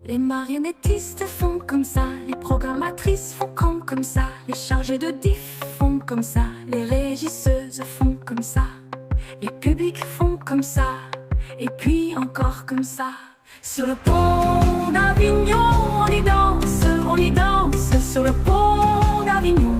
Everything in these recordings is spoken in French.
Les marionnettistes font comme ça, les programmatrices font comme ça, les chargés de diff font comme ça, les régisseuses font comme ça, les publics font comme ça, et puis encore comme ça. Sur le pont d'Avignon, on y danse, sur le pont d'Avignon.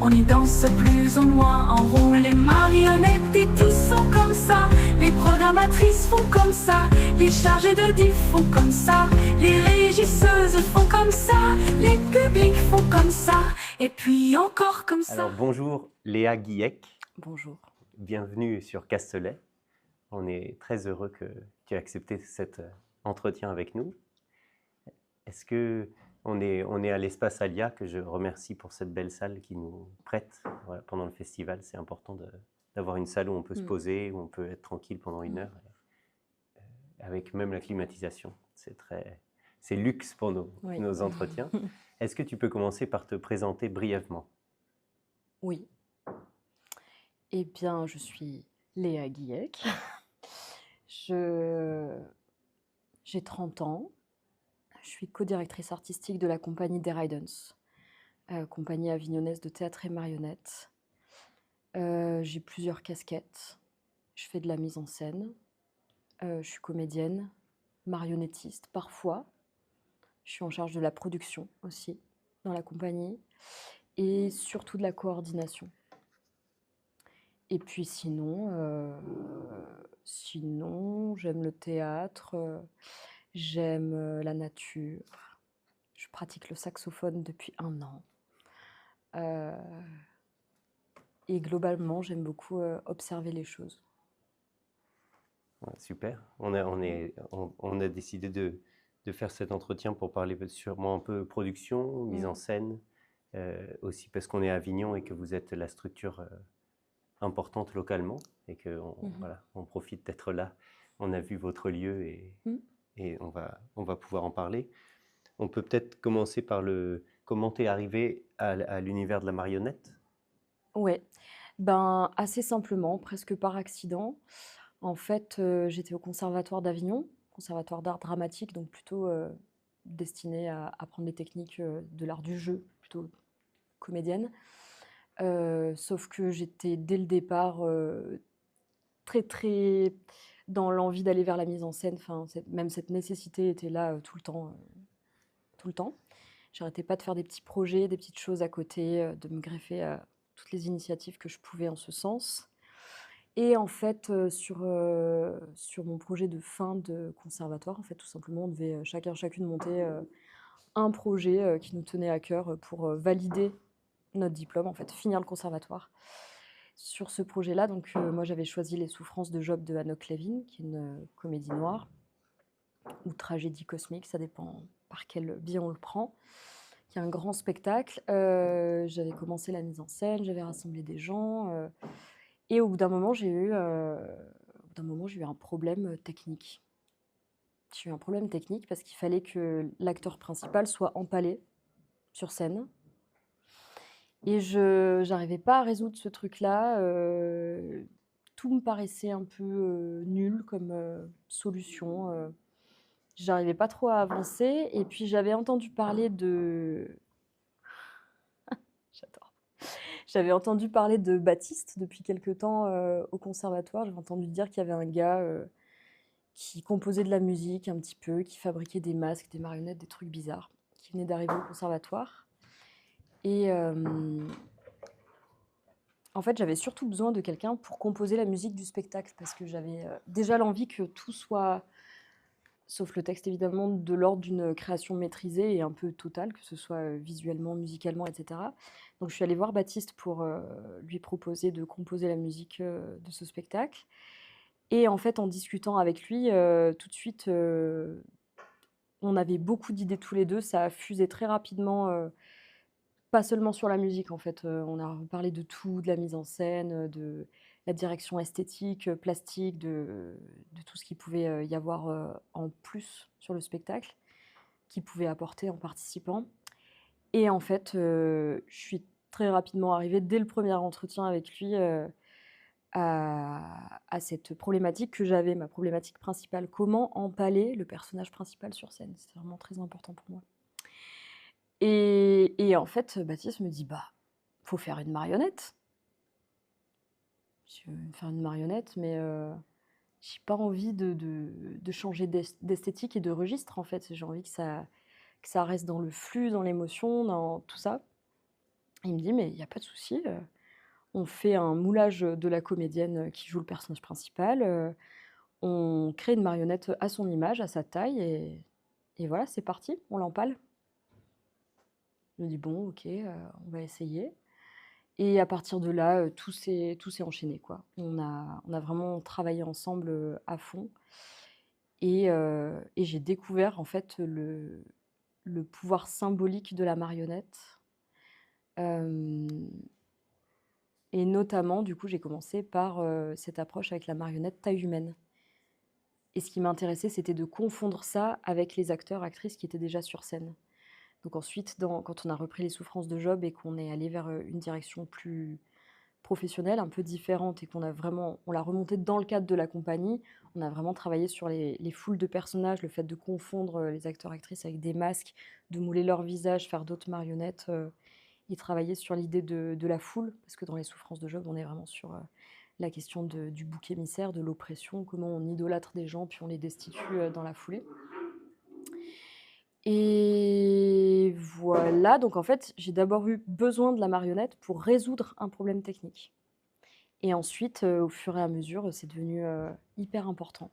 On y danse plus ou moins en rond. Les marionnettistes sont comme ça, les programmatrices font comme ça, les chargés de diff font comme ça, les régisseuses font comme ça, les publics font comme ça, et puis encore comme ça. Alors bonjour Léa Guillec. Bonjour. Bienvenue sur Castelet. On est très heureux que tu aies accepté cet entretien avec nous. Est-ce que on est à l'Espace Alia, que je remercie pour cette belle salle qui nous prête pendant le festival. C'est important d'avoir une salle où on peut se poser, où on peut être tranquille pendant une heure, avec même la climatisation. C'est luxe pour nos entretiens. Est-ce que tu peux commencer par te présenter brièvement? Oui. Eh bien, je suis Léa Guillec. J'ai 30 ans. Je suis co-directrice artistique de la compagnie Der Heidens, compagnie avignonnaise de théâtre et marionnettes. J'ai plusieurs casquettes. Je fais de la mise en scène. Je suis comédienne, marionnettiste parfois. Je suis en charge de la production aussi dans la compagnie et surtout de la coordination. Et puis sinon, j'aime le théâtre. J'aime la nature. Je pratique le saxophone depuis 1 an. Et globalement, j'aime beaucoup observer les choses. Ouais, super. On a décidé de faire cet entretien pour parler sûrement un peu production, mise en scène, aussi parce qu'on est à Avignon et que vous êtes la structure importante localement et qu'on on profite d'être là. On a vu votre lieu et on va pouvoir en parler. On peut peut-être commencer par comment t'es arrivé à l'univers de la marionnette? Ouais, ben assez simplement, presque par accident. En fait, j'étais au Conservatoire d'Avignon, Conservatoire d'art dramatique, donc plutôt destiné à apprendre les techniques de l'art du jeu, plutôt comédienne. Sauf que j'étais dès le départ très dans l'envie d'aller vers la mise en scène. Enfin, même cette nécessité était là tout le temps. Tout le temps. J'arrêtais pas de faire des petits projets, des petites choses à côté, de me greffer à toutes les initiatives que je pouvais en ce sens. Et en fait, sur mon projet de fin de conservatoire, en fait, tout simplement, on devait chacune monter un projet qui nous tenait à cœur pour valider notre diplôme, en fait, finir le conservatoire. Sur ce projet-là, donc moi, j'avais choisi Les Souffrances de Job de Anouk Levin, qui est une comédie noire ou tragédie cosmique, ça dépend par quel biais on le prend, qui est un grand spectacle. J'avais commencé la mise en scène, j'avais rassemblé des gens, et au bout d'un moment, j'ai eu un problème technique. J'ai eu un problème technique parce qu'il fallait que l'acteur principal soit empalé sur scène. Et je n'arrivais pas à résoudre ce truc-là. Tout me paraissait un peu nul comme solution. J'arrivais pas trop à avancer. Et puis j'avais entendu parler de... J'adore. J'avais entendu parler de Baptiste depuis quelque temps au conservatoire. J'avais entendu dire qu'il y avait un gars qui composait de la musique un petit peu, qui fabriquait des masques, des marionnettes, des trucs bizarres, qui venait d'arriver au conservatoire. Et en fait, j'avais surtout besoin de quelqu'un pour composer la musique du spectacle parce que j'avais déjà l'envie que tout soit, sauf le texte évidemment, de l'ordre d'une création maîtrisée et un peu totale, que ce soit visuellement, musicalement, etc. Donc je suis allée voir Baptiste pour lui proposer de composer la musique de ce spectacle. Et en fait, en discutant avec lui, tout de suite, on avait beaucoup d'idées tous les deux. Ça a fusé très rapidement, pas seulement sur la musique en fait. On a parlé de tout, de la mise en scène, de la direction esthétique, plastique, de tout ce qu'il pouvait y avoir en plus sur le spectacle, qu'il pouvait apporter en participant. Et en fait, je suis très rapidement arrivée, dès le premier entretien avec lui, à cette problématique que j'avais, ma problématique principale. Comment empaler le personnage principal sur scène? C'était vraiment très important pour moi. Et en fait, Baptiste me dit: «Bah, faut faire une marionnette». Je veux faire une marionnette, mais j'ai pas envie de changer d'esthétique et de registre, en fait. J'ai envie que ça reste dans le flux, dans l'émotion, dans tout ça. Il me dit: «Mais il y a pas de souci, on fait un moulage, de la comédienne, qui joue le personnage principal, on crée une marionnette à son image, à sa taille et voilà, c'est parti, on l'empale». Je me dis: «Bon, OK, on va essayer». Et à partir de là, tout s'est enchaîné, quoi. On a vraiment travaillé ensemble, à fond et j'ai découvert, en fait, le pouvoir symbolique de la marionnette. Hem Et notamment, du coup, j'ai commencé par, cette approche avec la marionnette taille humaine. Et ce qui m'intéressait, c'était de confondre ça avec les acteurs, actrices qui étaient déjà sur scène. Donc ensuite, quand on a repris les souffrances de Job et qu'on est allé vers, une direction plus professionnelle, un peu différente et on l'a remontée dans le cadre de la compagnie, on a vraiment travaillé sur les foules de personnages, le fait de confondre, les acteurs, actrices avec des masques, de mouler leur visage, faire d'autres marionnettes, et travailler sur l'idée de la foule, parce que dans les souffrances de Job, on est vraiment sur, la question du bouc émissaire, de l'oppression, comment on idolâtre des gens puis on les destitue, dans la foulée. Et voilà, donc en fait, j'ai d'abord eu besoin de la marionnette pour résoudre un problème technique. Et ensuite, au fur et à mesure, c'est devenu, hyper important.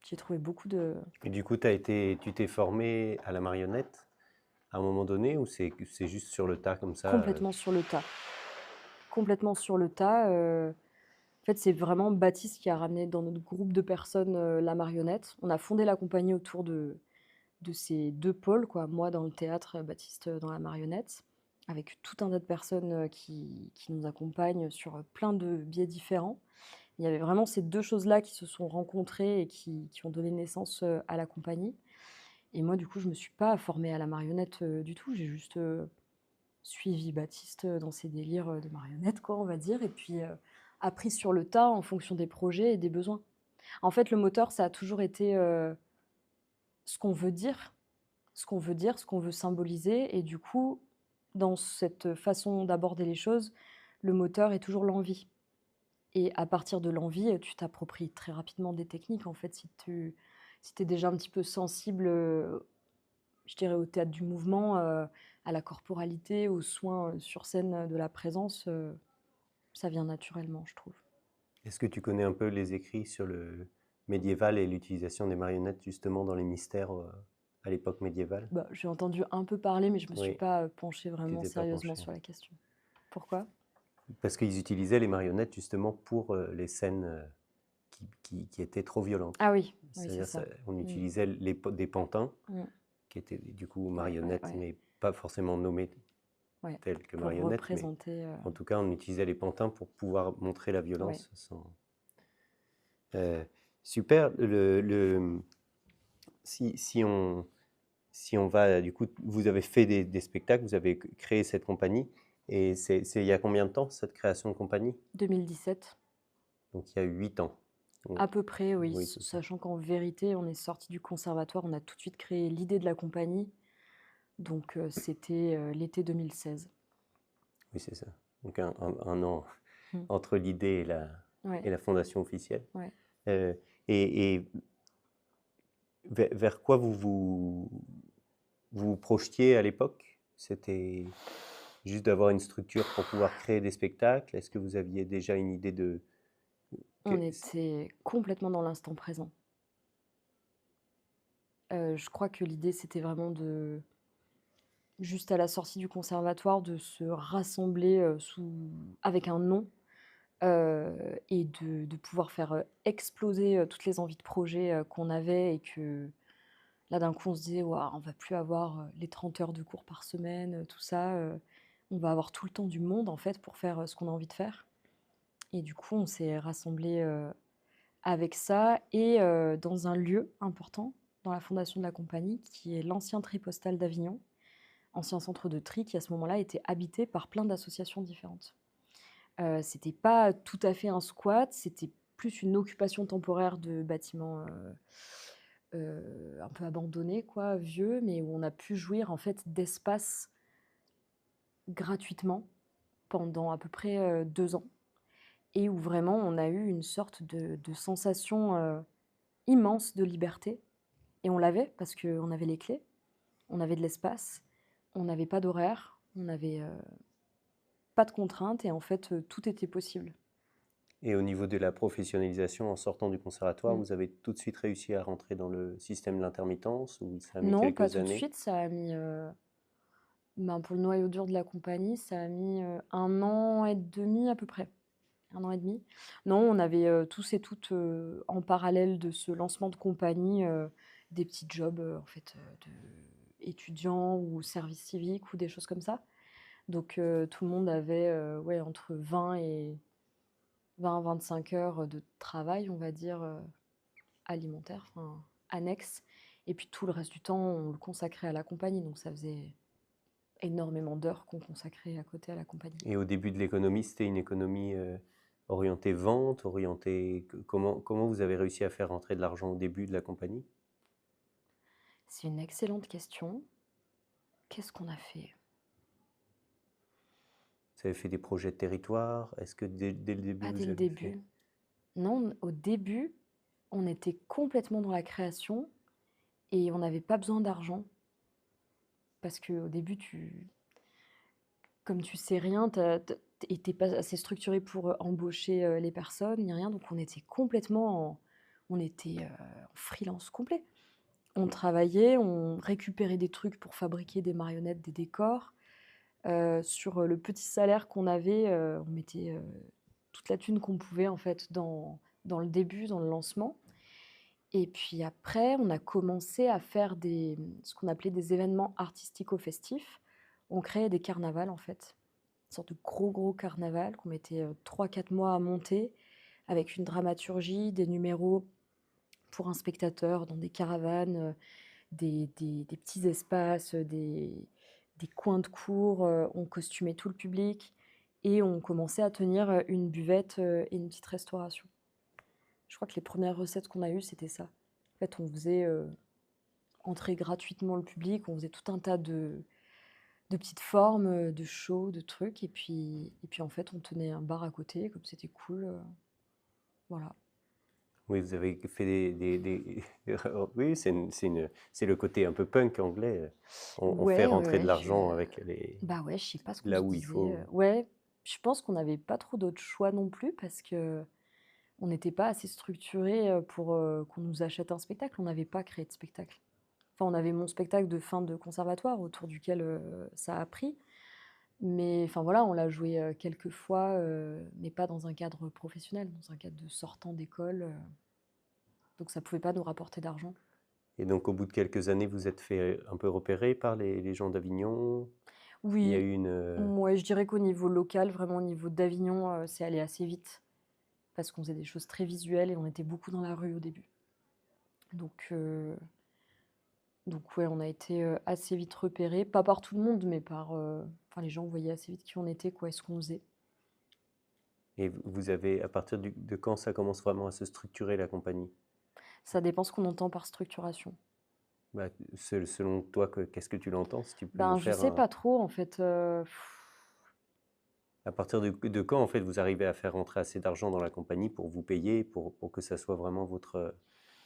J'ai trouvé beaucoup de Et du coup, tu t'es formé à la marionnette à un moment donné ou c'est juste sur le tas comme ça complètement sur le tas. Complètement sur le tas, en fait, c'est vraiment Baptiste qui a ramené dans notre groupe de personnes, la marionnette. On a fondé la compagnie autour de ces 2 pôles, quoi. Moi dans le théâtre, Baptiste, dans la marionnette, avec tout un tas de personnes, qui nous accompagnent sur, plein de biais différents. Il y avait vraiment ces 2 choses-là qui se sont rencontrées et qui ont donné naissance, à la compagnie. Et moi, du coup, je me suis pas formée à la marionnette, du tout. J'ai juste, suivi Baptiste, dans ses délires, de marionnette, quoi, on va dire, et puis, appris sur le tas en fonction des projets et des besoins. En fait, le moteur, ça a toujours été, ce qu'on veut dire, ce qu'on veut symboliser, et du coup, dans cette façon d'aborder les choses, le moteur est toujours l'envie. Et à partir de l'envie, tu t'appropries très rapidement des techniques, en fait, si tu es déjà un petit peu sensible, je dirais au théâtre du mouvement, à la corporalité, aux soins, sur scène, de la présence, ça vient naturellement, je trouve. Est-ce que tu connais un peu les écrits sur le médiéval et l'utilisation des marionnettes justement dans les mystères à l'époque médiévale? Bah, j'ai entendu un peu parler, mais je me suis Oui, pas, penchée tu vraiment t'es pas sérieusement penché. sur la question. Pourquoi? Parce qu'ils utilisaient les marionnettes justement pour les scènes qui étaient trop violentes. Ah oui, oui, c'est C'est-à-dire, ça. on Mmh. utilisait des pantins Mmh. qui étaient du coup Ouais, ouais, marionnettes, ouais, mais pas forcément nommées ouais. telles que Pour marionnettes, mais représenter, en tout cas, on utilisait les pantins pour pouvoir montrer la ouais. violence sans. Euh, super. Si, si on, si on va, du coup, vous avez fait des spectacles, vous avez créé cette compagnie, et c'est il y a combien de temps cette création de compagnie? 2017. Donc il y a 8 ans. Donc, À peu près, oui, oui, c'est ça. sachant qu'en vérité, on est sorti du conservatoire, on a tout de suite créé l'idée de la compagnie, donc c'était, l'été 2016. Oui, c'est ça. Donc un an Mmh. entre l'idée Ouais, et la fondation officielle. ouais. Euh, et vers quoi vous projetiez à l'époque? C'était juste d'avoir une structure pour pouvoir créer des spectacles? Est-ce que vous aviez déjà une idée de... On était complètement dans l'instant présent. Je crois que l'idée, c'était vraiment juste à la sortie du conservatoire, de se rassembler, avec un nom, et de pouvoir faire, exploser, toutes les envies de projet, qu'on avait, et que là, d'un coup, on se disait: «Waouh, on va plus avoir, les 30 heures de cours par semaine, tout ça, on va avoir tout le temps du monde, en fait, pour faire, ce qu'on a envie de faire». Et du coup, on s'est rassemblés, avec ça, et dans un lieu important dans la fondation de la compagnie, qui est l'ancien tri postal d'Avignon, ancien centre de tri qui, à ce moment-là, était habité par plein d'associations différentes. C'était pas tout à fait un squat, c'était plus une occupation temporaire de bâtiments, un peu abandonnés quoi, vieux, mais où on a pu jouir en fait d'espace gratuitement pendant à peu près, 2 ans et où vraiment on a eu une sorte de sensation, immense de liberté et on l'avait parce qu'on avait les clés, on avait de l'espace, on n'avait pas d'horaire, on n'avait, pas de contraintes et en fait, tout était possible. Et au niveau de la professionnalisation, en sortant du conservatoire, Mmh. vous avez tout de suite réussi à rentrer dans le système de l'intermittence ou ça a mis Non, pas quelques tout de années? suite, ça a mis, ben, pour le noyau dur de la compagnie, ça a mis, 1 an et demi à peu près, 1 an et demi. Non, on avait, tous et toutes, en parallèle de ce lancement de compagnie, des petits jobs, en fait, d'étudiants ou service civique ou des choses comme ça. Donc tout le monde avait, ouais, entre 20 et 25 heures de travail, on va dire, alimentaire, enfin annexe et puis tout le reste du temps, on le consacrait à la compagnie, donc ça faisait énormément d'heures qu'on consacrait à côté à la compagnie. Et au début de l'économie, c'était une économie orientée vente, orientée... Comment vous avez réussi à faire rentrer de l'argent au début de la compagnie? C'est une excellente question. Qu'est-ce qu'on a fait? Vous avez fait des projets de territoire? Est-ce que dès le début, Pas dès vous le avez fait... début. Non, au début, on était complètement dans la création et on n'avait pas besoin d'argent parce qu'au début, comme tu sais rien, tu pas assez structuré pour, embaucher, les personnes ni rien, donc on était complètement on était, en freelance complet. On travaillait, on récupérait des trucs pour fabriquer des marionnettes, des décors. Sur, le petit salaire qu'on avait, on mettait, toute la thune qu'on pouvait en fait dans le début, dans le lancement et puis après, on a commencé à faire ce qu'on appelait des événements artistico-festifs. On créait des carnavals en fait, une sorte de gros, gros carnaval qu'on mettait, 3-4 mois à monter avec une dramaturgie, des numéros pour un spectateur dans des caravanes, des petits espaces, des coins de cours, on costumait tout le public et on commençait à tenir, une buvette, et une petite restauration. Je crois que les premières recettes qu'on a eues, c'était ça. En fait, on faisait, entrer gratuitement le public, on faisait tout un tas de petites formes, de shows, de trucs et puis en fait, on tenait un bar à côté, comme c'était cool, voilà. Oui, vous avez fait oui, c'est le côté un peu punk anglais. On fait Ouais, ouais, rentrer de ouais, l'argent avec bah, ouais, je sais pas ce qu'on là se où il disait, faut. ouais, je pense qu'on n'avait pas trop d'autres choix non plus parce qu'on n'était pas assez structurés, pour, qu'on nous achète un spectacle. On n'avait pas créé de spectacle. Enfin, on avait mon spectacle de fin de conservatoire autour duquel, ça a pris, mais enfin, voilà, on l'a joué, quelques fois, mais pas dans un cadre professionnel, dans un cadre de sortant d'école, donc ça pouvait pas nous rapporter d'argent. Et donc, au bout de quelques années, vous êtes fait un peu repérer par les gens d'Avignon. Il y a Oui, eu une... ouais, je dirais qu'au niveau local, vraiment au niveau d'Avignon, c'est allé assez vite parce qu'on faisait des choses très visuelles et on était beaucoup dans la rue au début. Donc ouais, on a été, assez vite repérés, pas par tout le monde, mais par, enfin les gens voyaient assez vite qui on était quoi et ce qu'on faisait. Et vous avez, à partir de quand ça commence vraiment à se structurer, la compagnie? Ça dépend ce qu'on entend par structuration. Bah, selon toi, qu'est-ce que tu l'entends? Si tu peux nous Ben, je faire sais un... pas trop en fait, À partir de quand, en fait, vous arrivez à faire rentrer assez d'argent dans la compagnie pour vous payer, pour que ça soit vraiment votre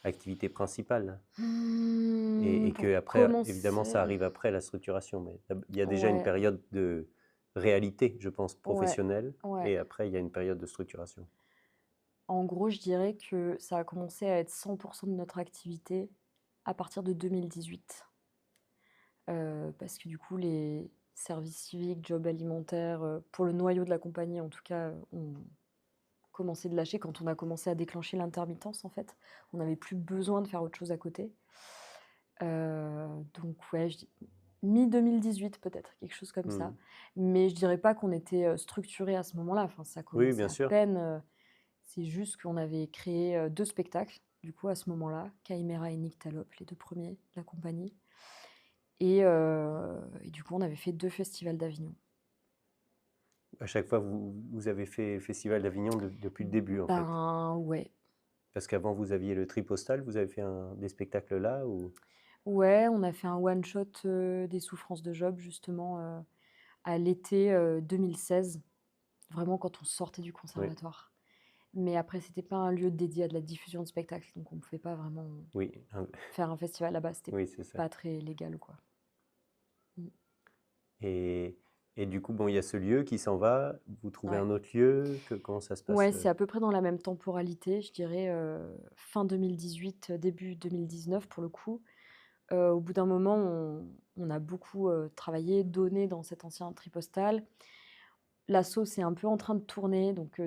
activité principale? Et pour que après, évidemment, commencer, ça arrive après la structuration, mais il y a déjà une ouais, période de réalité, je pense, ouais, professionnelle, ouais. et après, il y a une période de structuration. En gros, je dirais que ça a commencé à être 100 de notre activité à partir de 2018. Parce que du coup, les services civiques, jobs alimentaires, pour le noyau de la compagnie en tout cas, ont commencé de lâcher quand on a commencé à déclencher l'intermittence en fait. On n'avait plus besoin de faire autre chose à côté. Donc ouais, je dis mi-2018 peut-être, quelque chose comme ça. Hmm. Mais je dirais pas qu'on était, structurés à ce moment-là, enfin ça Oui, commençait bien à sûr. peine, c'est juste qu'on avait créé, 2 spectacles, du coup à ce moment-là, Caïmera et Nyctalope, les 2 premiers de la compagnie et du coup on avait fait 2 festivals d'Avignon. à chaque fois, vous avez fait Festival d'Avignon depuis le début, en fait. Ben ouais. Parce qu'avant, vous aviez le Tripostal, vous avez fait des spectacles là ou... Ouais, on a fait un one shot, des souffrances de Job justement, à l'été, 2016, vraiment quand on sortait du Oui, conservatoire. Mais après c'était pas un lieu dédié à de la diffusion de spectacles, donc on pouvait pas vraiment oui, faire un festival là-bas, c'était oui, c'est ça. pas très légal, quoi. Mmh. Et, et du coup, bon, il y a ce lieu qui s'en va. Vous trouvez Ouais. un autre lieu? Comment ça se passe? Ouais, c'est à peu près dans la même temporalité, je dirais, fin 2018, début 2019 pour le coup. Au bout d'un moment, on a beaucoup, travaillé, donné dans cet ancien tripostal. L'asso, c'est un peu en train de tourner, donc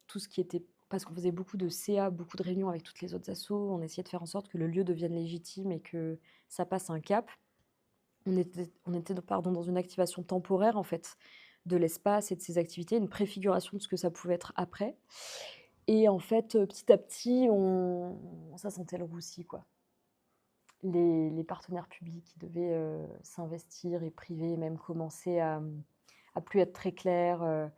tout ce qui était parce qu'on faisait beaucoup de CA, beaucoup de réunions avec toutes les autres assos, on essayait de faire en sorte que le lieu devienne légitime et que ça passe un cap. On était pardon, dans une activation temporaire, en fait, de l'espace et de ses activités, une préfiguration de ce que ça pouvait être après et en fait, petit à petit, ça sentait le roussi, quoi. Les partenaires publics qui devaient, s'investir et privés même commençaient à plus être très clairs,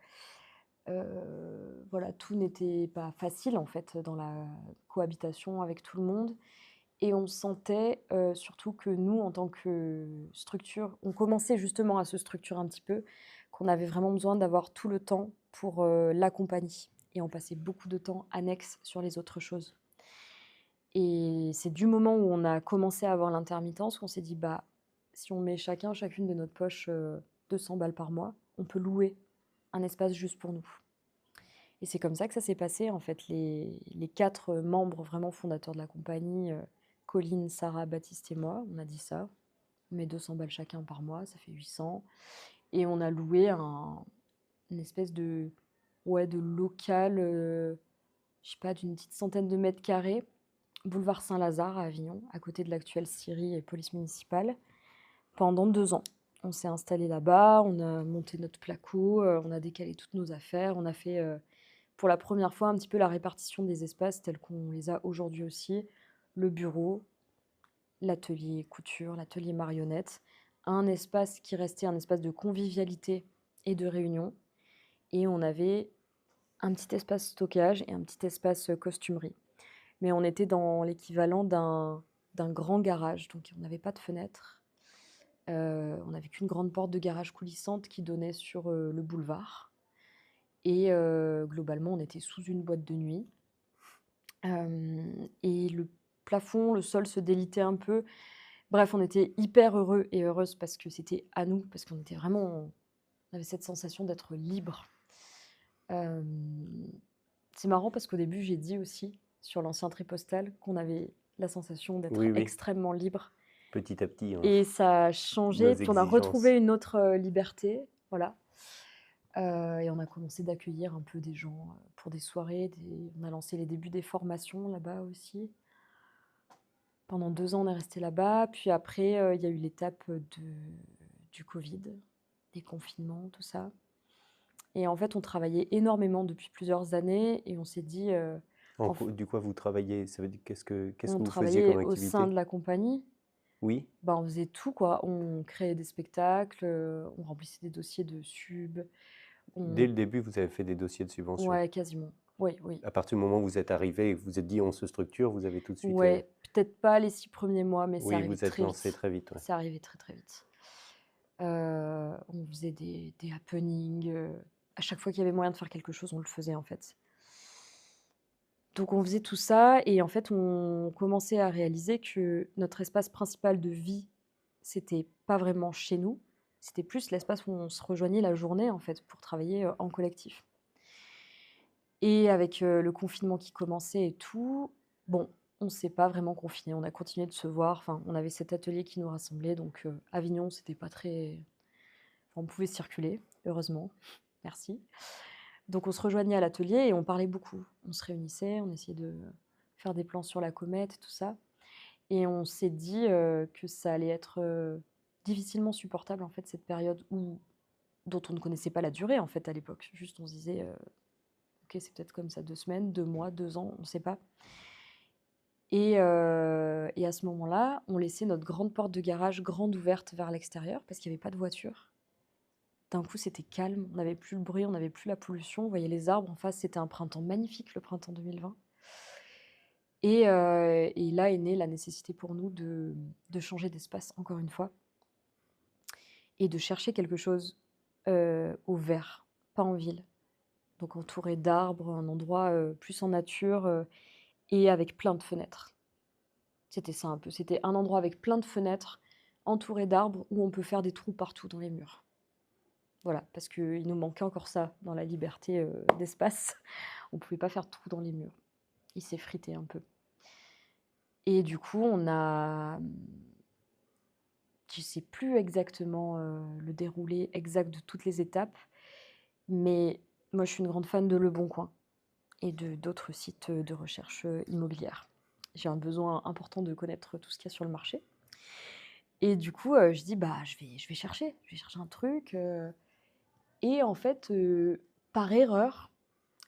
voilà, tout n'était pas facile, en fait, dans la cohabitation avec tout le monde et on sentait, surtout que nous, en tant que structure, on commençait justement à se structurer un petit peu, qu'on avait vraiment besoin d'avoir tout le temps pour, la compagnie et on passait beaucoup de temps annexe sur les autres choses. Et c'est du moment où on a commencé à avoir l'intermittence qu'on s'est dit: «Bah, si on met chacun, chacune de notre poche, 200 balles par mois, on peut louer un espace juste pour nous». Et c'est comme ça que ça s'est passé en fait. Les 4 membres vraiment fondateurs de la compagnie, Colline, Sarah, Baptiste et moi, on a dit ça: «On met 200 balles chacun par mois, ça fait 800» et on a loué une espèce de ouais, de local, je sais pas, d'une petite centaine de mètres carrés, boulevard Saint-Lazare à Avignon, à côté de l'actuelle scierie et police municipale, pendant 2 ans. On s'est installés là-bas, on a monté notre placo, on a décalé toutes nos affaires, on a fait, pour la première fois un petit peu la répartition des espaces tels qu'on les a aujourd'hui aussi. Le bureau, l'atelier couture, l'atelier marionnette, un espace qui restait un espace de convivialité et de réunion et on avait un petit espace stockage et un petit espace, costumerie. Mais on était dans l'équivalent d'un grand garage, donc on n'avait pas de fenêtre. On n'avait qu'une grande porte de garage coulissante qui donnait sur, le boulevard et globalement, on était sous une boîte de nuit. Et le plafond, le sol se délitait un peu. Bref, on était hyper heureux et heureuses parce que c'était à nous, parce qu'on était vraiment on avait cette sensation d'être libre. Hem, c'est marrant parce qu'au début, j'ai dit aussi sur l'ancien tripostal qu'on avait la sensation d'être Oui, oui, extrêmement libre petit à petit, et ça a nos changé, puis on a exigences. retrouvé une autre, liberté, voilà, et on a commencé d'accueillir un peu des gens, pour des soirées, on a lancé les débuts des formations là-bas aussi. Pendant 2 ans, on est resté là-bas, puis après, il y a eu l'étape, du covid, des confinements, tout ça et en fait, on travaillait énormément depuis plusieurs années et on s'est dit, en f Du quoi vous travaillez? Ça veut dire qu'est-ce on que vous faisiez comme travaillait au sein activité? de la compagnie, Oui, bah, on faisait tout quoi. On créait des spectacles, on remplissait des dossiers de sub, dès on le début, vous avez fait des dossiers de subvention. ouais, quasiment. Oui, oui. À partir du moment où vous êtes arrivé et que vous vous êtes dit: «On se structure», vous avez tout de suite, Ouais, peut-être pas les 6 premiers mois, mais c'est oui, arrivé vous êtes très lancé vite. très vite, ouais. C'est arrivé très, très vite. On faisait des happenings, à chaque fois qu'il y avait moyen de faire quelque chose, on le faisait, en fait. Donc on faisait tout ça et en fait, on commençait à réaliser que notre espace principal de vie, c'était pas vraiment chez nous, c'était plus l'espace où on se rejoignait la journée, en fait, pour travailler, en collectif et avec, le confinement qui commençait et tout, bon, on s'est pas vraiment confinés, on a continué de se voir, enfin, on avait cet atelier qui nous rassemblait donc Avignon, c'était pas très enfin, on pouvait circuler, heureusement, merci. Donc on se rejoignait à l'atelier et on parlait beaucoup. On se réunissait, on essayait de faire des plans sur la comète, tout ça et on s'est dit, que ça allait être, difficilement supportable, en fait, cette période dont on ne connaissait pas la durée, en fait, à l'époque. Juste, on se disait, «OK, c'est peut-être comme ça 2 semaines, 2 mois, 2 ans», on ne sait pas et à ce moment-là, on laissait notre grande porte de garage grande ouverte vers l'extérieur parce qu'il y avait pas de voiture D'un coup, c'était calme, on n'avait plus le bruit, on n'avait plus la pollution, on voyait les arbres en face, c'était un printemps magnifique, le printemps 2020. Et là est née la nécessité pour nous de changer d'espace, encore une fois, et de chercher quelque chose au vert, pas en ville. Donc entouré d'arbres, un endroit plus en nature et avec plein de fenêtres. C'était ça un peu. C'était un endroit avec plein de fenêtres, entouré d'arbres, où on peut faire des trous partout dans les murs. Voilà, parce qu'il nous manquait encore ça dans la liberté d'espace. On ne pouvait pas faire de trous dans les murs. Il s'est frité un peu. Et du coup, on a. Je ne sais plus exactement le déroulé exact de toutes les étapes, mais moi, je suis une grande fan de Le Bon Coin et d'autres sites de recherche immobilière. J'ai un besoin important de connaître tout ce qu'il y a sur le marché. Et du coup, je dis, bah, je vais chercher un truc. Et en fait, par erreur,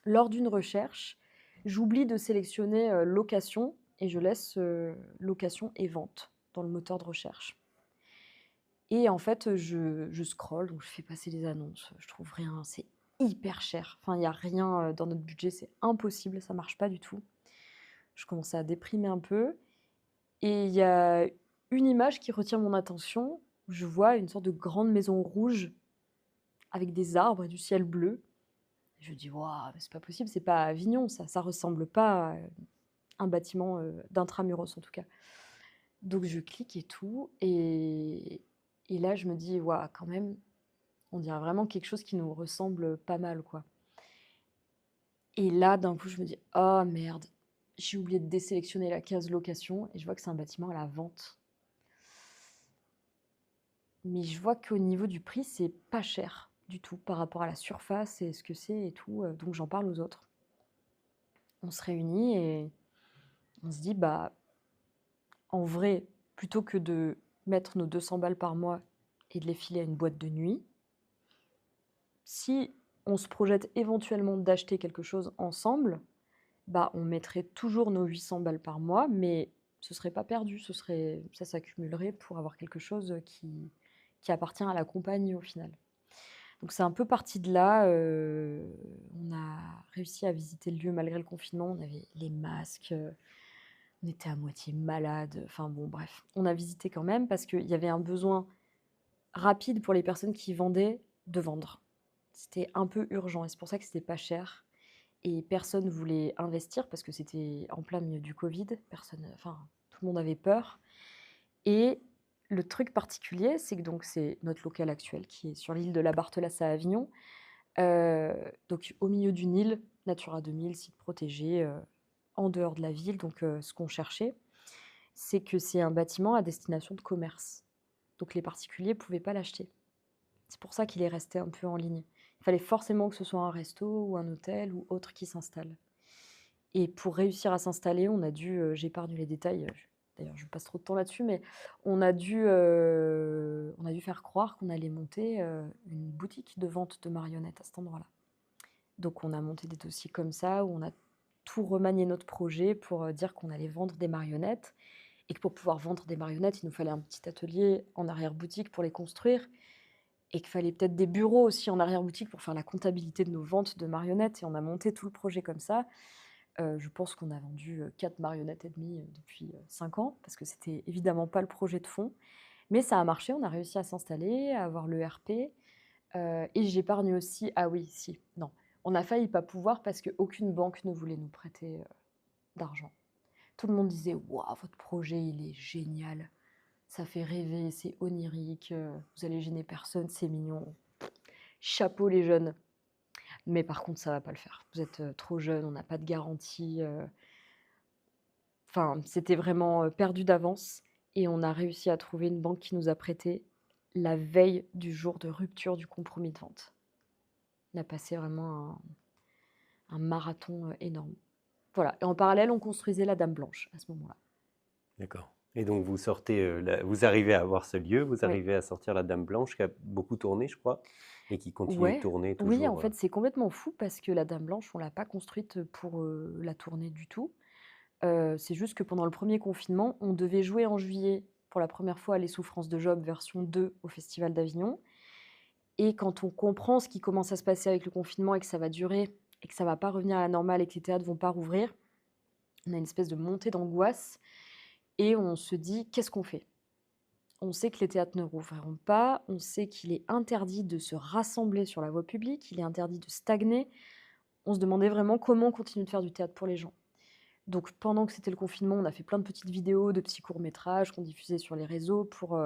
lors d'une recherche, j'oublie de sélectionner location et je laisse location et vente dans le moteur de recherche. Et en fait, je scrolle, donc je fais passer les annonces, je trouve rien, c'est hyper cher. Enfin, il n'y a rien dans notre budget, c'est impossible, ça marche pas du tout. Je commence à déprimer un peu. Et il y a une image qui retient mon attention. Je vois une sorte de grande maison rouge avec des arbres et du ciel bleu. Je dis, waouh, c'est pas possible, c'est pas Avignon, ça ressemble pas à un bâtiment d'intramuros en tout cas. Donc je clique et tout, et là je me dis, waouh, quand même, on dirait vraiment quelque chose qui nous ressemble pas mal, quoi. Et là, d'un coup, je me dis, oh merde, j'ai oublié de désélectionner la case location, et je vois que c'est un bâtiment à la vente. Mais je vois qu'au niveau du prix, c'est pas cher du tout par rapport à la surface et ce que c'est et tout. Donc j'en parle aux autres. On se réunit et on se dit, bah, en vrai, plutôt que de mettre nos 200 balles par mois et de les filer à une boîte de nuit, si on se projette éventuellement d'acheter quelque chose ensemble, bah, on mettrait toujours nos 800 balles par mois, mais ce serait pas perdu, ça s'accumulerait pour avoir quelque chose qui appartient à la compagnie au final. Donc c'est un peu parti de là. On a réussi à visiter le lieu malgré le confinement. On avait les masques, on était à moitié malade. Enfin bon, bref, on a visité quand même parce qu'il y avait un besoin rapide pour les personnes qui vendaient de vendre. C'était un peu urgent et c'est pour ça que c'était pas cher. Et personne voulait investir parce que c'était en plein milieu du Covid. Enfin, tout le monde avait peur. Et le truc particulier, c'est que donc c'est notre local actuel qui est sur l'île de la Barthelasse à Avignon. Donc au milieu d'une île, Natura 2000, site protégé, en dehors de la ville. Donc ce qu'on cherchait, c'est que c'est un bâtiment à destination de commerce. Donc les particuliers ne pouvaient pas l'acheter. C'est pour ça qu'il est resté un peu en ligne. Il fallait forcément que ce soit un resto ou un hôtel ou autre qui s'installe. Et pour réussir à s'installer, on a dû, j'épargne les détails, d'ailleurs je passe trop de temps là-dessus, mais on a dû faire croire qu'on allait monter une boutique de vente de marionnettes à cet endroit-là. Donc on a monté des dossiers comme ça, où on a tout remanié notre projet pour dire qu'on allait vendre des marionnettes, et que pour pouvoir vendre des marionnettes, il nous fallait un petit atelier en arrière-boutique pour les construire, et qu'il fallait peut-être des bureaux aussi en arrière-boutique pour faire la comptabilité de nos ventes de marionnettes, et on a monté tout le projet comme ça. Je pense qu'on a vendu 4 marionnettes et demie depuis 5 ans, parce que c'était évidemment pas le projet de fond. Mais ça a marché, on a réussi à s'installer, à avoir le RP. Et j'épargne aussi, ah oui, si, non. On a failli pas pouvoir parce qu'aucune banque ne voulait nous prêter d'argent. Tout le monde disait, waouh, votre projet, il est génial. Ça fait rêver, c'est onirique, vous allez gêner personne, c'est mignon. Chapeau les jeunes. Mais par contre, ça va pas le faire. Vous êtes trop jeunes, on n'a pas de garantie. Enfin, c'était vraiment perdu d'avance. Et on a réussi à trouver une banque qui nous a prêté la veille du jour de rupture du compromis de vente. On a passé vraiment un marathon énorme. Voilà. Et en parallèle, on construisait la Dame Blanche à ce moment-là. D'accord. Et donc vous sortez, vous arrivez à avoir ce lieu, vous Ouais. arrivez à sortir la Dame Blanche qui a beaucoup tourné, je crois, et qui continue de Ouais. tourner Oui, en toujours. fait, c'est complètement fou parce que la Dame Blanche, on l'a pas construite pour la tournée du tout. C'est juste que pendant le premier confinement, on devait jouer en juillet pour la première fois à Les Souffrances de Job version 2 au Festival d'Avignon. Et quand on comprend ce qui commence à se passer avec le confinement et que ça va durer et que ça va pas revenir à la normale et que les théâtres vont pas rouvrir, on a une espèce de montée d'angoisse et on se dit: «Qu'est-ce qu'on fait?» On sait que les théâtres ne rouvriront pas, on sait qu'il est interdit de se rassembler sur la voie publique, il est interdit de stagner. On se demandait vraiment comment continuer de faire du théâtre pour les gens. Donc pendant que c'était le confinement, on a fait plein de petites vidéos, de petits courts-métrages qu'on diffusait sur les réseaux pour,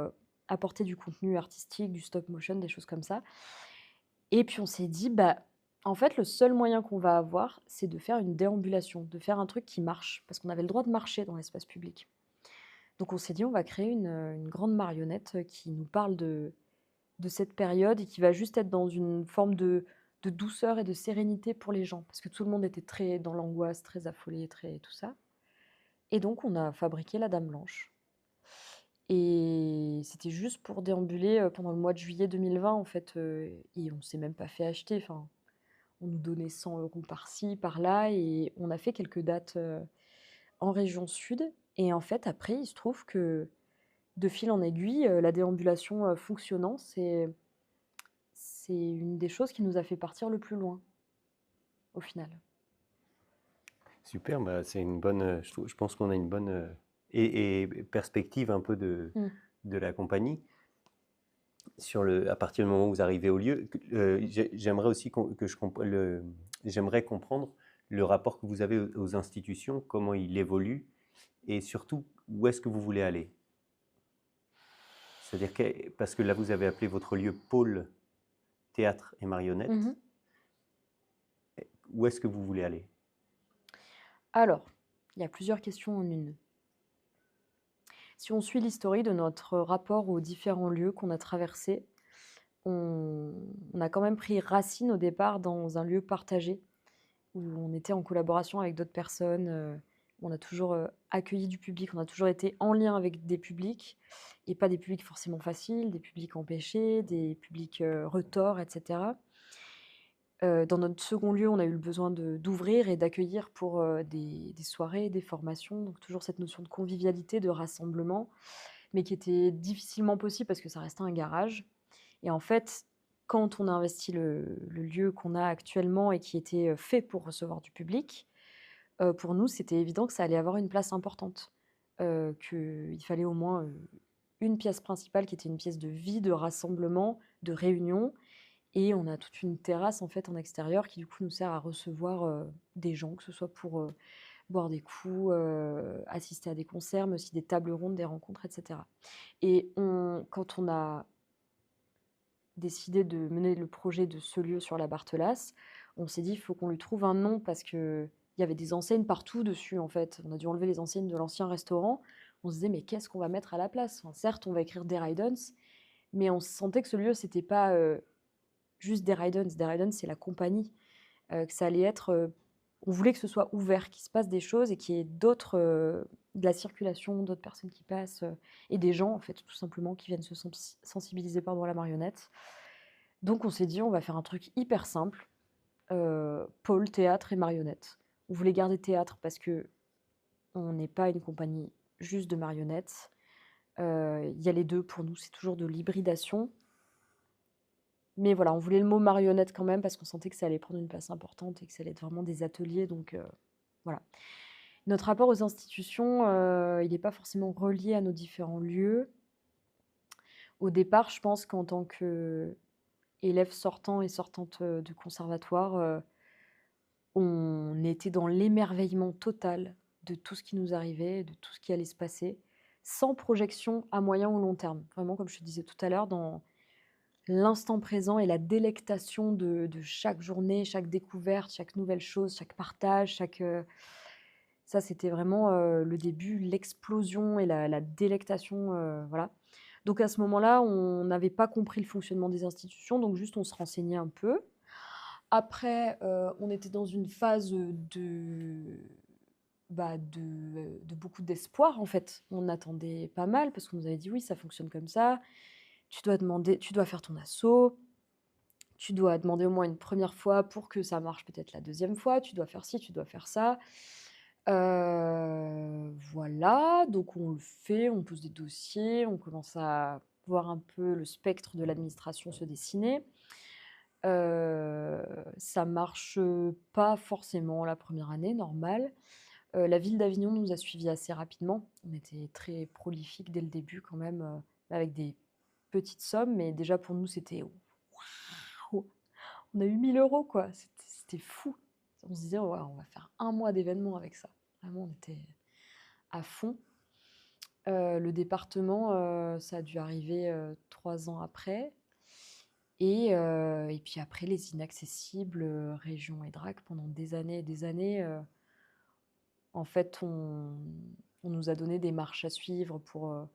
apporter du contenu artistique, du stop motion, des choses comme ça. Et puis on s'est dit: «Bah, en fait, le seul moyen qu'on va avoir, c'est de faire une déambulation, de faire un truc qui marche», parce qu'on avait le droit de marcher dans l'espace public. Donc on s'est dit: «On va créer une grande marionnette, qui nous parle de cette période et qui va juste être dans une forme de douceur et de sérénité pour les gens». Parce que tout le monde était très dans l'angoisse, très affolé, très tout ça. Et donc on a fabriqué la dame blanche et c'était juste pour déambuler, pendant le mois de juillet 2020 en fait, et on s'est même pas fait acheter. Enfin, on nous donnait 100 € par-ci, par-là et on a fait quelques dates, en région sud et en fait après il se trouve que, de fil en aiguille, la déambulation, fonctionnant, c'est une des choses qui nous a fait partir le plus loin, au final. Super, bah, c'est une bonne, je pense qu'on a une bonne et perspective un peu Mmh. de la compagnie. À partir du moment où vous arrivez au lieu, j'aimerais aussi j'aimerais comprendre le rapport que vous avez aux institutions, comment il évolue et surtout où est-ce que vous voulez aller. C'est-à-dire parce que là vous avez appelé votre lieu pôle théâtre et marionnette. Mmh. Où est-ce que vous voulez aller? Alors, il y a plusieurs questions en une. Si on suit l'historique de notre rapport aux différents lieux qu'on a traversés, on a quand même pris racine au départ dans un lieu partagé, où on était en collaboration avec d'autres personnes, où on a toujours, accueilli du public, on a toujours été en lien avec des publics et pas des publics forcément faciles, des publics empêchés, des publics, retors et cetera. Dans notre second lieu, on a eu le besoin d'ouvrir et d'accueillir pour, des soirées, des formations, donc toujours cette notion de convivialité, de rassemblement, mais qui était difficilement possible parce que ça restait un garage. Et en fait, quand on a investi le lieu qu'on a actuellement et qui était, fait pour recevoir du public, pour nous, c'était évident que ça allait avoir une place importante. Qu'il fallait au moins, une pièce principale qui était une pièce de vie, de rassemblement, de réunion et on a toute une terrasse, en fait, en extérieur qui, du coup, nous sert à recevoir, des gens, que ce soit pour, boire des coups, assister à des concerts, mais aussi des tables rondes, des rencontres et cetera. Et quand on a décidé de mener le projet de ce lieu sur la Barthelasse, on s'est dit: «Il faut qu'on lui trouve un nom» parce qu'il y avait des enseignes partout dessus, en fait. On a dû enlever les enseignes de l'ancien restaurant. On se disait: «Mais qu'est-ce qu'on va mettre à la place?» Enfin, certes, on va écrire des Rydens, mais on sentait que ce lieu, c'était pas, juste des Rydens. Des Rydens, c'est la compagnie, que ça allait être, on voulait que ce soit ouvert, qu'il se passe des choses et qu'il y ait d'autres, de la circulation, d'autres personnes qui passent, et des gens, en fait, tout simplement, qui viennent se sensibiliser, pardon, à la marionnette. Donc on s'est dit: «On va faire un truc hyper simple, pôle théâtre et marionnette». On voulait garder théâtre parce qu'on n'est pas une compagnie juste de marionnettes. Il y a les 2 pour nous, c'est toujours de l'hybridation. Mais voilà, on voulait le mot marionnette quand même parce qu'on sentait que ça allait prendre une place importante et que ça allait être vraiment des ateliers donc voilà. Notre rapport aux institutions, il n'est pas forcément relié à nos différents lieux. Au départ, je pense qu'en tant qu'élève sortant et sortante, de conservatoire, on était dans l'émerveillement total de tout ce qui nous arrivait, de tout ce qui allait se passer, sans projection à moyen ou long terme. Vraiment, comme je te disais tout à l'heure, dans l'instant présent et la délectation de chaque journée, chaque découverte, chaque nouvelle chose, chaque partage, ça c'était vraiment, le début, l'explosion et la délectation, voilà. Donc à ce moment-là, on n'avait pas compris le fonctionnement des institutions, donc juste on se renseignait un peu. Après, on était dans une phase, de beaucoup d'espoir, en fait. On attendait pas mal parce qu'on nous avait dit: «Oui, ça fonctionne comme ça. Tu dois faire ton assaut, tu dois demander au moins une première fois pour que ça marche peut-être la deuxième fois, tu dois faire ci, tu dois faire ça». Voilà, donc on le fait, on pose des dossiers, on commence à voir un peu le spectre de l'administration se dessiner. Ça marche pas forcément la première année, normal. La ville d'Avignon nous a suivis assez rapidement. On était très prolifiques dès le début quand même, avec des petites sommes, mais déjà pour nous, c'était waouh! On a eu 1 000 € quoi, c'était fou. On se disait: «Ouais, on va faire un mois d'événements avec ça». Vraiment, on était à fond. Le département, ça a dû arriver, 3 ans après et puis après les inaccessibles, région et DRAC pendant des années et des années, en fait, on nous a donné des marches à suivre pour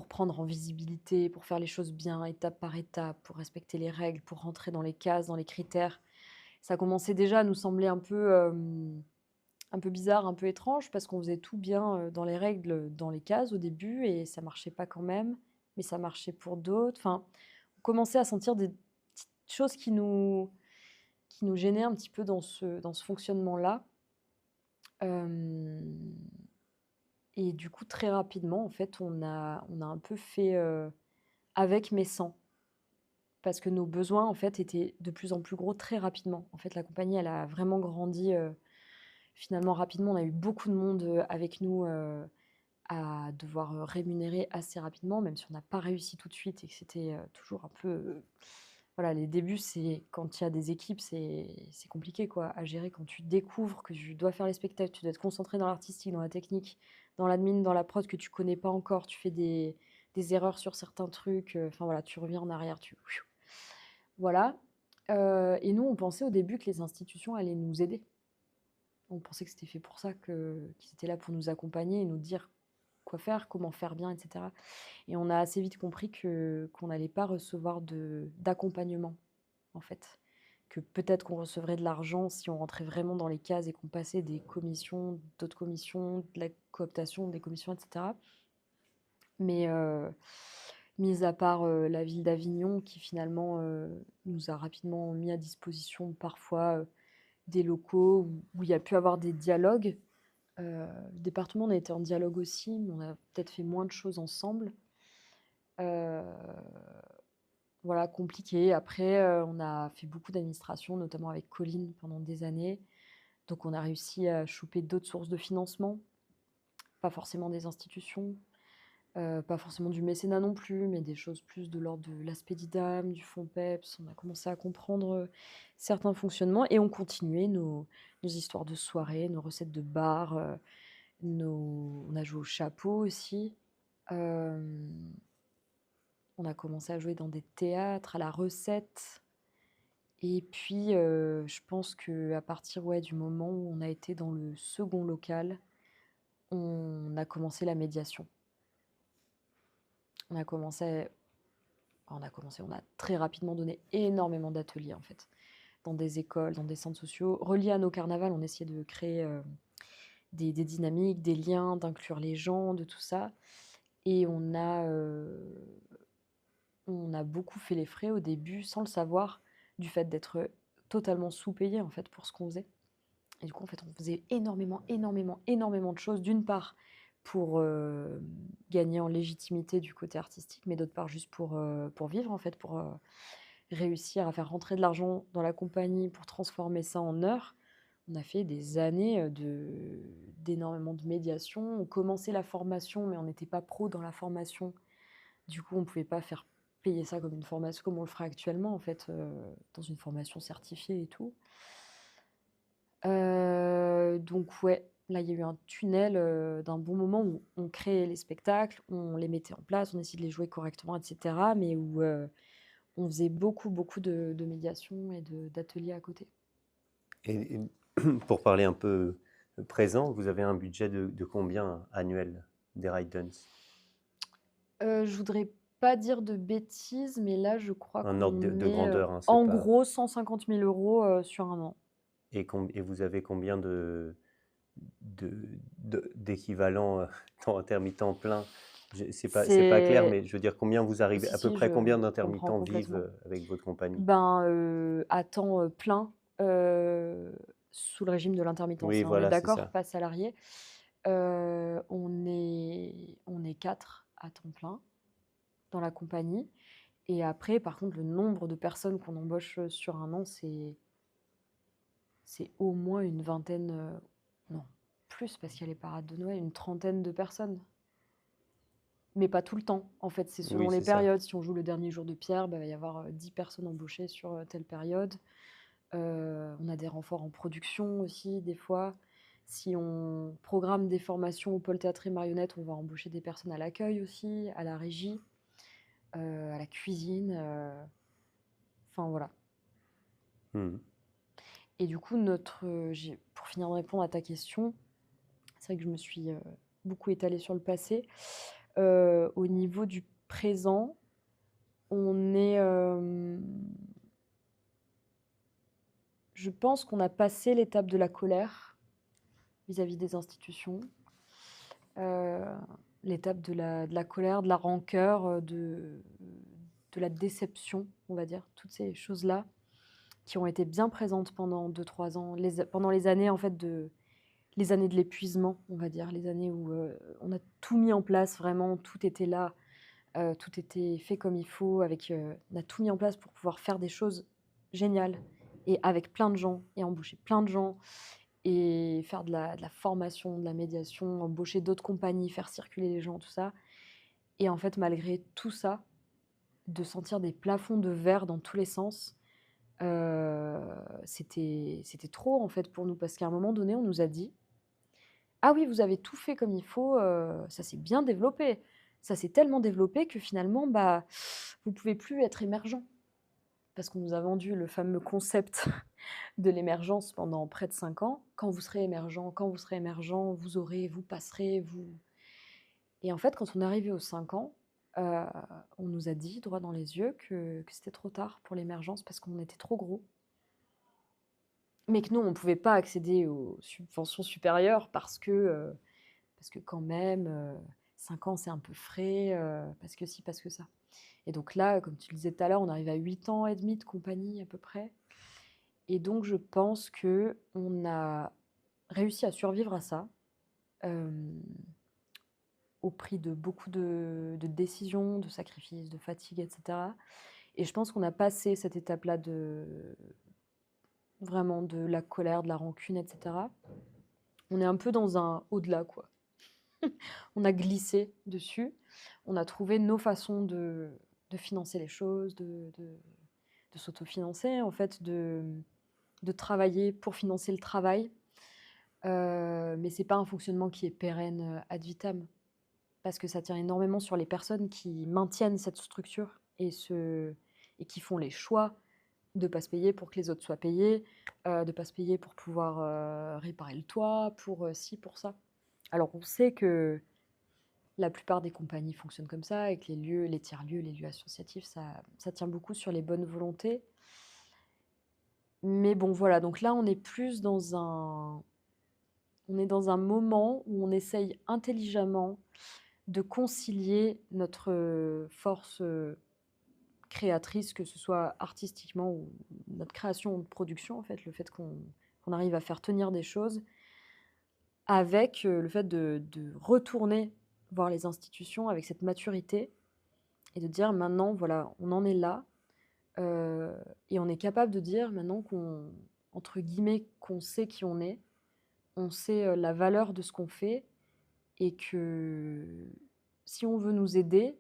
prendre en visibilité, pour faire les choses bien, étape par étape, pour respecter les règles, pour rentrer dans les cases, dans les critères. Ça commençait déjà à nous sembler un peu bizarre, un peu étrange parce qu'on faisait tout bien, dans les règles, dans les cases au début et ça marchait pas quand même, mais ça marchait pour d'autres. Enfin, on commençait à sentir des petites choses qui nous gênaient un petit peu dans ce fonctionnement-là. Hem Et du coup, très rapidement, en fait, on a un peu fait, avec mais sans. Parce que nos besoins, en fait, étaient de plus en plus gros très rapidement. En fait, la compagnie, elle a vraiment grandi, finalement rapidement. On a eu beaucoup de monde, avec nous, à devoir, rémunérer assez rapidement, même si on n'a pas réussi tout de suite et que c'était, toujours un peu, voilà, les débuts, c'est quand il y a des équipes, c'est compliqué, quoi, à gérer. Quand tu découvres que tu dois faire les spectacles, tu dois être concentré dans l'artistique, dans la technique, dans l'admin, dans la prod que tu connais pas encore, tu fais des erreurs sur certains trucs, enfin voilà, tu reviens en arrière, voilà. Et nous, on pensait au début que les institutions allaient nous aider. On pensait que c'était fait pour ça, qu'ils étaient là pour nous accompagner et nous dire quoi faire, comment faire bien et cetera. Et on a assez vite compris qu'on n'allait pas recevoir d'accompagnement, en fait. Que peut-être qu'on recevrait de l'argent si on rentrait vraiment dans les cases et qu'on passait des commissions, d'autres commissions, de la cooptation, des commissions et cetera. Mais mis à part, la ville d'Avignon qui finalement, nous a rapidement mis à disposition parfois, des locaux où il y a pu avoir des dialogues. Le département, on a été en dialogue aussi, mais on a peut-être fait moins de choses ensemble. Heu, voilà, compliqué. Après, on a fait beaucoup d'administration, notamment avec Colline pendant des années. Donc on a réussi à choper d'autres sources de financement, pas forcément des institutions, pas forcément du mécénat non plus, mais des choses plus de l'ordre de l'Aspedidam, du fonds PEPS. On a commencé à comprendre, certains fonctionnements et on continuait nos histoires de soirée, nos recettes de bar, on a joué au chapeau aussi. Hem, on a commencé à jouer dans des théâtres, à la recette et puis, je pense qu'à partir, ouais, du moment où on a été dans le second local, on a commencé la médiation. On a commencé on a très rapidement donné énormément d'ateliers, en fait, dans des écoles, dans des centres sociaux. Reliés à nos carnavals, on essayait de créer, des dynamiques, des liens, d'inclure les gens, de tout ça et on a beaucoup fait les frais au début sans le savoir, du fait d'être totalement sous-payés, en fait, pour ce qu'on faisait et du coup, en fait, on faisait énormément, énormément, énormément de choses. D'une part, pour, gagner en légitimité du côté artistique, mais d'autre part, juste pour vivre, en fait, pour, réussir à faire rentrer de l'argent dans la compagnie pour transformer ça en heures. On a fait des années, d'énormément de médiation. On commençait la formation, mais on n'était pas pro dans la formation. Du coup, on pouvait pas faire payer ça comme une formation comme on le ferait actuellement, en fait, dans une formation certifiée et tout. Donc ouais, là, il y a eu un tunnel, d'un bon moment où on créait les spectacles, on les mettait en place, on essayait de les jouer correctement et cetera, mais où, on faisait beaucoup, beaucoup de médiation et d'ateliers à côté. Et pour parler un peu présent, vous avez un budget de combien annuel des Ride Dance? Je voudrais pas dire de bêtises, mais là, je crois Un ordre qu'on de est, grandeur, hein, c'est en pas. gros 150 000 € sur un an. Et vous avez combien d'équivalents temps intermittent plein? C'est pas clair, C'est mais je veux dire, combien vous arrivez, Si, à peu si, près combien je comprends d'intermittents vivent complètement. avec votre compagnie? Ben, à temps, plein, heu, sous le régime de Oui, l'intermittence, hein, on est voilà, c'est d'accord? ça. Pas salarié. On est 4 à temps plein. dans la compagnie. Et après, par contre, le nombre de personnes qu'on embauche sur un an, c'est au moins une vingtaine, non, plus, parce qu'il y a les parades de Noël, une trentaine de personnes. Mais pas tout le temps. En fait, c'est selon Oui, les c'est ça. périodes. Si on joue le dernier jour de Pierre, bah, il va y avoir 10 personnes embauchées sur telle période. On a des renforts en production aussi, des fois. Si on programme des formations au pôle théâtre et marionnettes, on va embaucher des personnes à l'accueil aussi, à la régie, à la cuisine. Enfin, voilà. Mhm. Et du coup, pour finir de répondre à ta question, c'est vrai que je me suis beaucoup étalée sur le passé. Au niveau du présent, on est... je pense qu'on a passé l'étape de la colère vis-à-vis des institutions, l'étape de la colère, de la rancœur, de la déception, on va dire, toutes ces choses-là qui ont été bien présentes pendant 2-3 ans, pendant les années en fait les années de l'épuisement, on va dire, les années où on a tout mis en place, vraiment, tout était là, tout était fait comme il faut, on a tout mis en place pour pouvoir faire des choses géniales et avec plein de gens et embaucher plein de gens et faire de la formation, de la médiation, embaucher d'autres compagnies, faire circuler les gens, tout ça. Et en fait, malgré tout ça, de sentir des plafonds de verre dans tous les sens, c'était trop en fait pour nous parce qu'à un moment donné, on nous a dit: «Ah oui, vous avez tout fait comme il faut, ça s'est bien développé. Ça s'est tellement développé que finalement, bah, vous pouvez plus être émergent». Parce qu'on nous a vendu le fameux concept de l'émergence pendant près de 5 ans. Quand vous serez émergent, vous passerez, vous et en fait, quand on est arrivé aux 5 ans, heu, on nous a dit droit dans les yeux que c'était trop tard pour l'émergence parce qu'on était trop gros. Mais que nous, on ne pouvait pas accéder aux subventions supérieures parce que quand même, 5 ans, c'est un peu frais, parce que ci, parce que ça. Et donc là, comme tu le disais tout à l'heure, on arrive à 8 ans et demi de compagnie à peu près. Et donc je pense qu'on a réussi à survivre à ça, hem, au prix de beaucoup de décisions, de sacrifices, de fatigue et cetera. Et je pense qu'on a passé cette étape-là vraiment de la colère, de la rancune et cetera. On est un peu dans un au-delà, quoi. On a glissé dessus, on a trouvé nos façons de financer les choses, de s'autofinancer, en fait, de travailler pour financer le travail. Mais c'est pas un fonctionnement qui est pérenne, ad vitam, parce que ça tient énormément sur les personnes qui maintiennent cette structure et qui font les choix de pas se payer pour que les autres soient payés, de pas se payer pour pouvoir, réparer le toit, pour, ci, pour ça. Alors on sait que la plupart des compagnies fonctionnent comme ça et que les tiers-lieux, les lieux associatifs, ça tient beaucoup sur les bonnes volontés. Mais bon, voilà, donc là, on est dans un moment où on essaye intelligemment de concilier notre force créatrice, que ce soit artistiquement ou notre création ou de production, en fait, le fait qu'on arrive à faire tenir des choses, avec le fait de retourner voir les institutions avec cette maturité et de dire maintenant, voilà, on en est là, euh, et on est capable de dire maintenant entre guillemets, qu'on sait qui on sait la valeur de ce qu'on fait et que si on veut nous aider,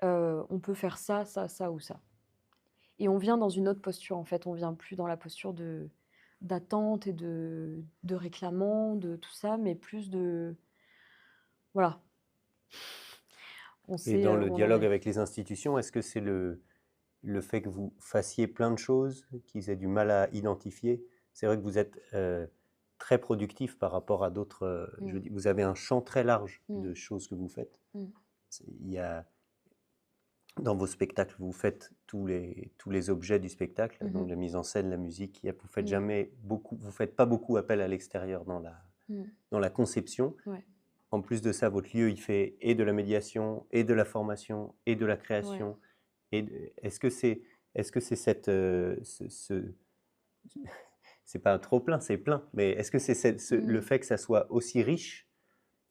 on peut faire ça, ça, ça ou ça. Et on vient dans une autre posture, en fait. On vient plus dans la posture d'attente et de réclamant, de tout ça, mais plus de... Voilà, on Et sait dans le où on en dialogue est. avec les institutions, est-ce que c'est le fait que vous fassiez plein de choses, qu'ils aient du mal à identifier? C'est vrai que vous êtes très productif par rapport à d'autres. Je Mm, dis, vous avez un champ très large mm, de choses que vous faites. mm, Il y a, dans vos spectacles, vous faites tous les objets du spectacle, donc mhm, la mise en scène, la musique. Vous faites mm, jamais beaucoup, vous faites pas beaucoup appel à l'extérieur mm. dans la conception. Ouais, En plus de ça, votre lieu, il fait et de la médiation, et de la formation, et de la ouais. création. Est-ce que c'est c'est pas un trop plein, c'est plein, mais est-ce que c'est le Mm. fait que ça soit aussi riche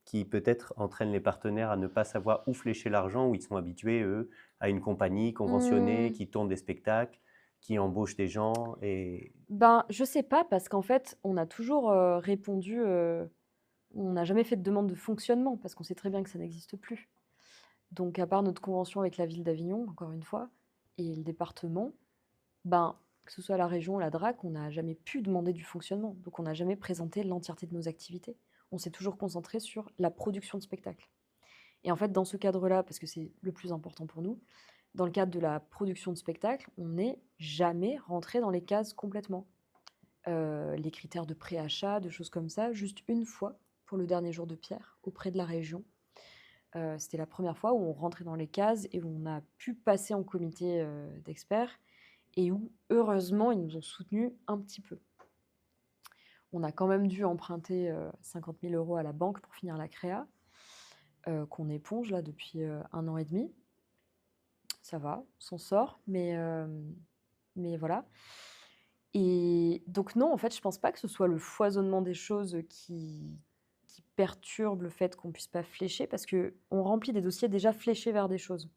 qui peut-être entraîne les partenaires à ne pas savoir où flécher l'argent, où ils sont habitués, eux, à une compagnie conventionnée Mmh. qui tourne des spectacles, qui embauche des gens et Ben, je sais pas parce qu'en fait, on a toujours, répondu, on n'a jamais fait de demande de fonctionnement parce qu'on sait très bien que ça n'existe plus. Donc à part notre convention avec la ville d'Avignon, encore une fois, et le département, ben, que ce soit la région ou la DRAC, on n'a jamais pu demander du fonctionnement. Donc on n'a jamais présenté l'entièreté de nos activités. On s'est toujours concentré sur la production de spectacles. Et en fait, dans ce cadre-là, parce que c'est le plus important pour nous, dans le cadre de la production de spectacles, on n'est jamais rentré dans les cases complètement. Les critères de préachat, de choses comme ça, juste une fois pour le dernier jour de Pierre, auprès de la région. C'était la première fois où on rentrait dans les cases et où on a pu passer en comité d'experts et où, heureusement, ils nous ont soutenus un petit peu. On a quand même dû emprunter 50 000 € à la banque pour finir la créa, qu'on éponge là depuis 1 an et demi. Ça va, on s'en sort, mais voilà. Et donc non, en fait, je pense pas que ce soit le foisonnement des choses qui perturbe le fait qu'on puisse pas flécher, parce qu'on remplit des dossiers déjà fléchés vers des choses.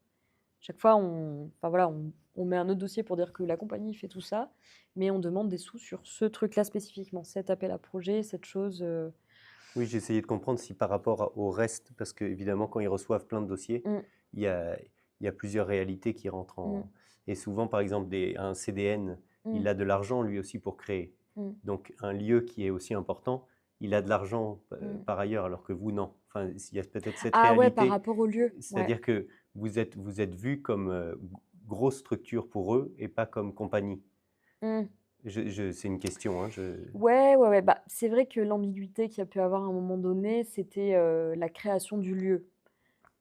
Chaque fois, enfin voilà, on met un autre dossier pour dire que la compagnie fait tout ça, mais on demande des sous sur ce truc-là spécifiquement, cet appel à projet, cette chose. oui, j'ai essayé de comprendre si par rapport au reste, parce qu'évidemment, quand ils reçoivent plein de dossiers, Mm, il y a, il y a plusieurs réalités qui rentrent mm, en... Et souvent, par exemple, un CDN, mm, il a de l'argent lui aussi pour créer. mm, Donc, un lieu qui est aussi important, il a de l'argent mm. par ailleurs, alors que vous, non. Enfin, il y a peut-être cette Ah ouais, par réalité, rapport au lieu, ouais. c'est-à-dire que vous êtes vu comme grosse structure pour eux et pas comme compagnie. Mm. C'est une question, hein, Ouais, ouais, ouais. Bah, c'est vrai que l'ambiguïté qu'il y a pu avoir à un moment donné, c'était la création du lieu.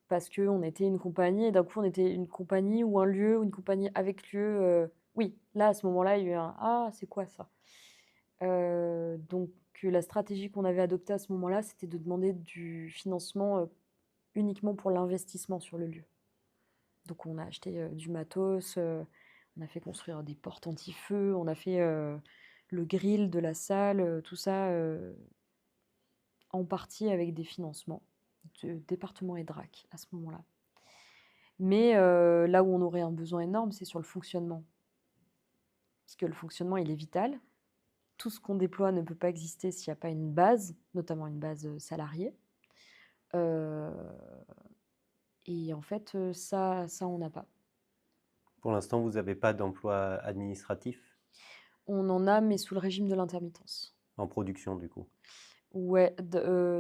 Parce qu'on était une compagnie et d'un coup, on était une compagnie ou un lieu ou une compagnie avec lieu. Oui, là, à ce moment-là, il y a eu un «Ah, c'est quoi ça?» Donc la stratégie qu'on avait adoptée à ce moment-là, c'était de demander du financement uniquement pour l'investissement sur le lieu. Donc on a acheté du matos, on a fait construire des portes anti-feu, on a fait le grill de la salle, tout ça en partie avec des financements de département et DRAC à ce moment-là. Mais là où on aurait un besoin énorme, c'est sur le fonctionnement. Parce que le fonctionnement, il est vital. Tout ce qu'on déploie ne peut pas exister s'il n'y a pas une base, notamment une base salariée. Euh, et en fait, ça on n'a pas. Pour l'instant, vous n'avez pas d'emploi administratif On en a, mais sous le régime de l'intermittence. en production, du coup. Ouais,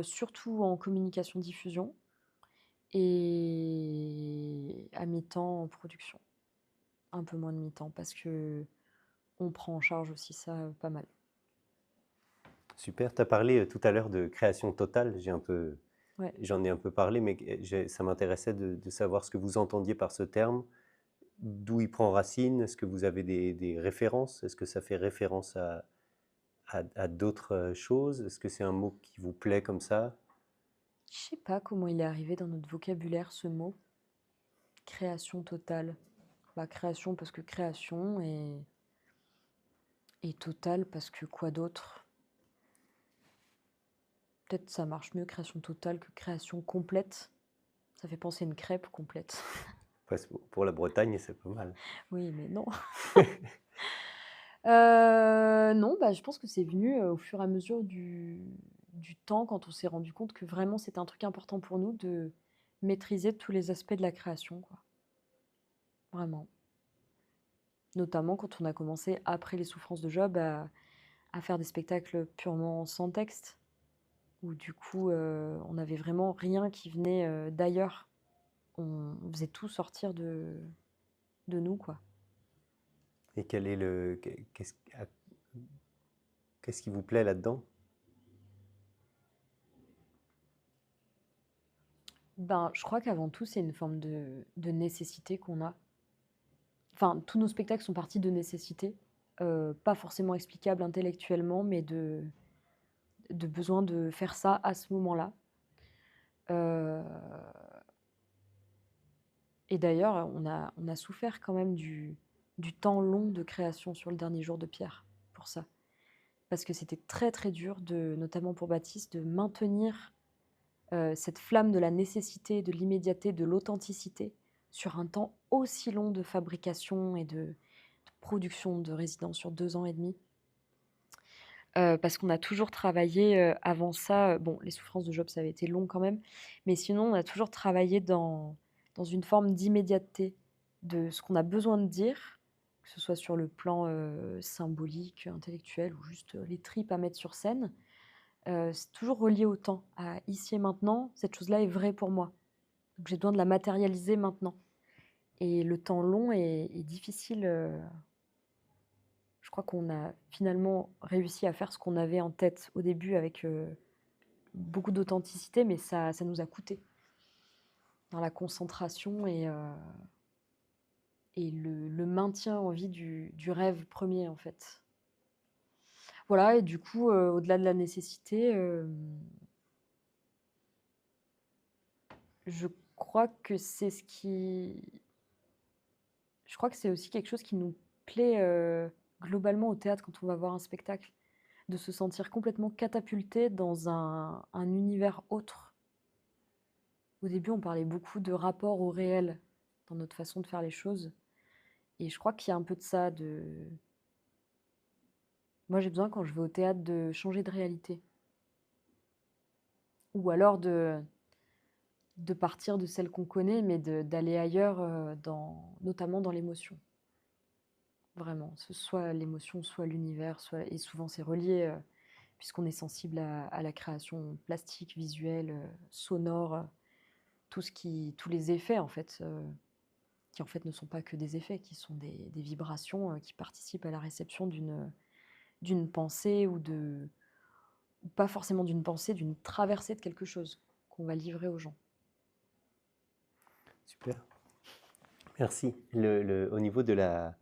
surtout en communication-diffusion et à mi-temps en production. Un peu moins de mi-temps parce que on prend en charge aussi ça pas mal. Super. Tu as parlé tout à l'heure de création totale. Ouais. J'en ai un peu parlé, mais ça m'intéressait de savoir ce que vous entendiez par ce terme, d'où il prend racine. Est-ce que vous avez des références? Est-ce que ça fait référence à d'autres choses? Est-ce que c'est un mot qui vous plaît comme ça? Je sais pas comment il est arrivé dans notre vocabulaire ce mot. Création totale. Bah, création parce que création et totale parce que quoi d'autre? Peut-être ça marche mieux création totale que création complète. Ça fait penser à une crêpe complète. Parce que pour la Bretagne, c'est pas mal. Oui, mais non. Non, bah, je pense que c'est venu au fur et à mesure du temps quand on s'est rendu compte que vraiment c'était un truc important pour nous de maîtriser tous les aspects de la création, quoi. Vraiment. Notamment quand on a commencé, après les souffrances de Job, à faire des spectacles purement sans texte, où du coup, on n'avait vraiment rien qui venait d'ailleurs. On faisait tout sortir de nous, quoi. Et quel est qu'est-ce qui vous plaît là-dedans? Ben, je crois qu'avant tout, c'est une forme de nécessité qu'on a. Enfin, tous nos spectacles sont partis de nécessité, pas forcément explicables intellectuellement, mais de besoin de faire ça à ce moment-là. Euh, et d'ailleurs, on a souffert quand même du temps long de création sur le dernier jour de Pierre pour ça. Parce que c'était très très dur, notamment pour Baptiste, de maintenir cette flamme de la nécessité, de l'immédiateté, de l'authenticité sur un temps aussi long de fabrication et de production de résidence sur 2 ans et demi. Parce qu'on a toujours travaillé, avant ça, bon, les souffrances de Job, ça avait été long quand même, mais sinon, on a toujours travaillé dans une forme d'immédiateté de ce qu'on a besoin de dire, que ce soit sur le plan, symbolique, intellectuel ou juste, les tripes à mettre sur scène. C'est toujours relié au temps, à ici et maintenant, cette chose-là est vraie pour moi. Donc j'ai besoin de la matérialiser maintenant et le temps long est difficile, je crois qu'on a finalement réussi à faire ce qu'on avait en tête au début avec, beaucoup d'authenticité, mais ça nous a coûté dans la concentration et le maintien en vie du rêve premier, en fait. Voilà et du coup, au-delà de la nécessité, je crois que c'est ce qui je crois que c'est aussi quelque chose qui nous plaît, globalement au théâtre quand on va voir un spectacle, de se sentir complètement catapulté dans un univers autre. Au début, on parlait beaucoup de rapport au réel dans notre façon de faire les choses et je crois qu'il y a un peu de ça, de moi, j'ai besoin quand je vais au théâtre de changer de réalité ou alors de partir de celle qu'on connaît, mais d'aller ailleurs, notamment dans l'émotion. Vraiment, soit l'émotion, soit l'univers, soit et souvent c'est relié, puisqu'on est sensible à la création plastique, visuelle, sonore, tous les effets en fait, qui en fait ne sont pas que des effets, qui sont des vibrations, qui participent à la réception d'une pensée ou pas forcément d'une pensée, d'une traversée de quelque chose qu'on va livrer aux gens. Super. Merci. Au niveau de la,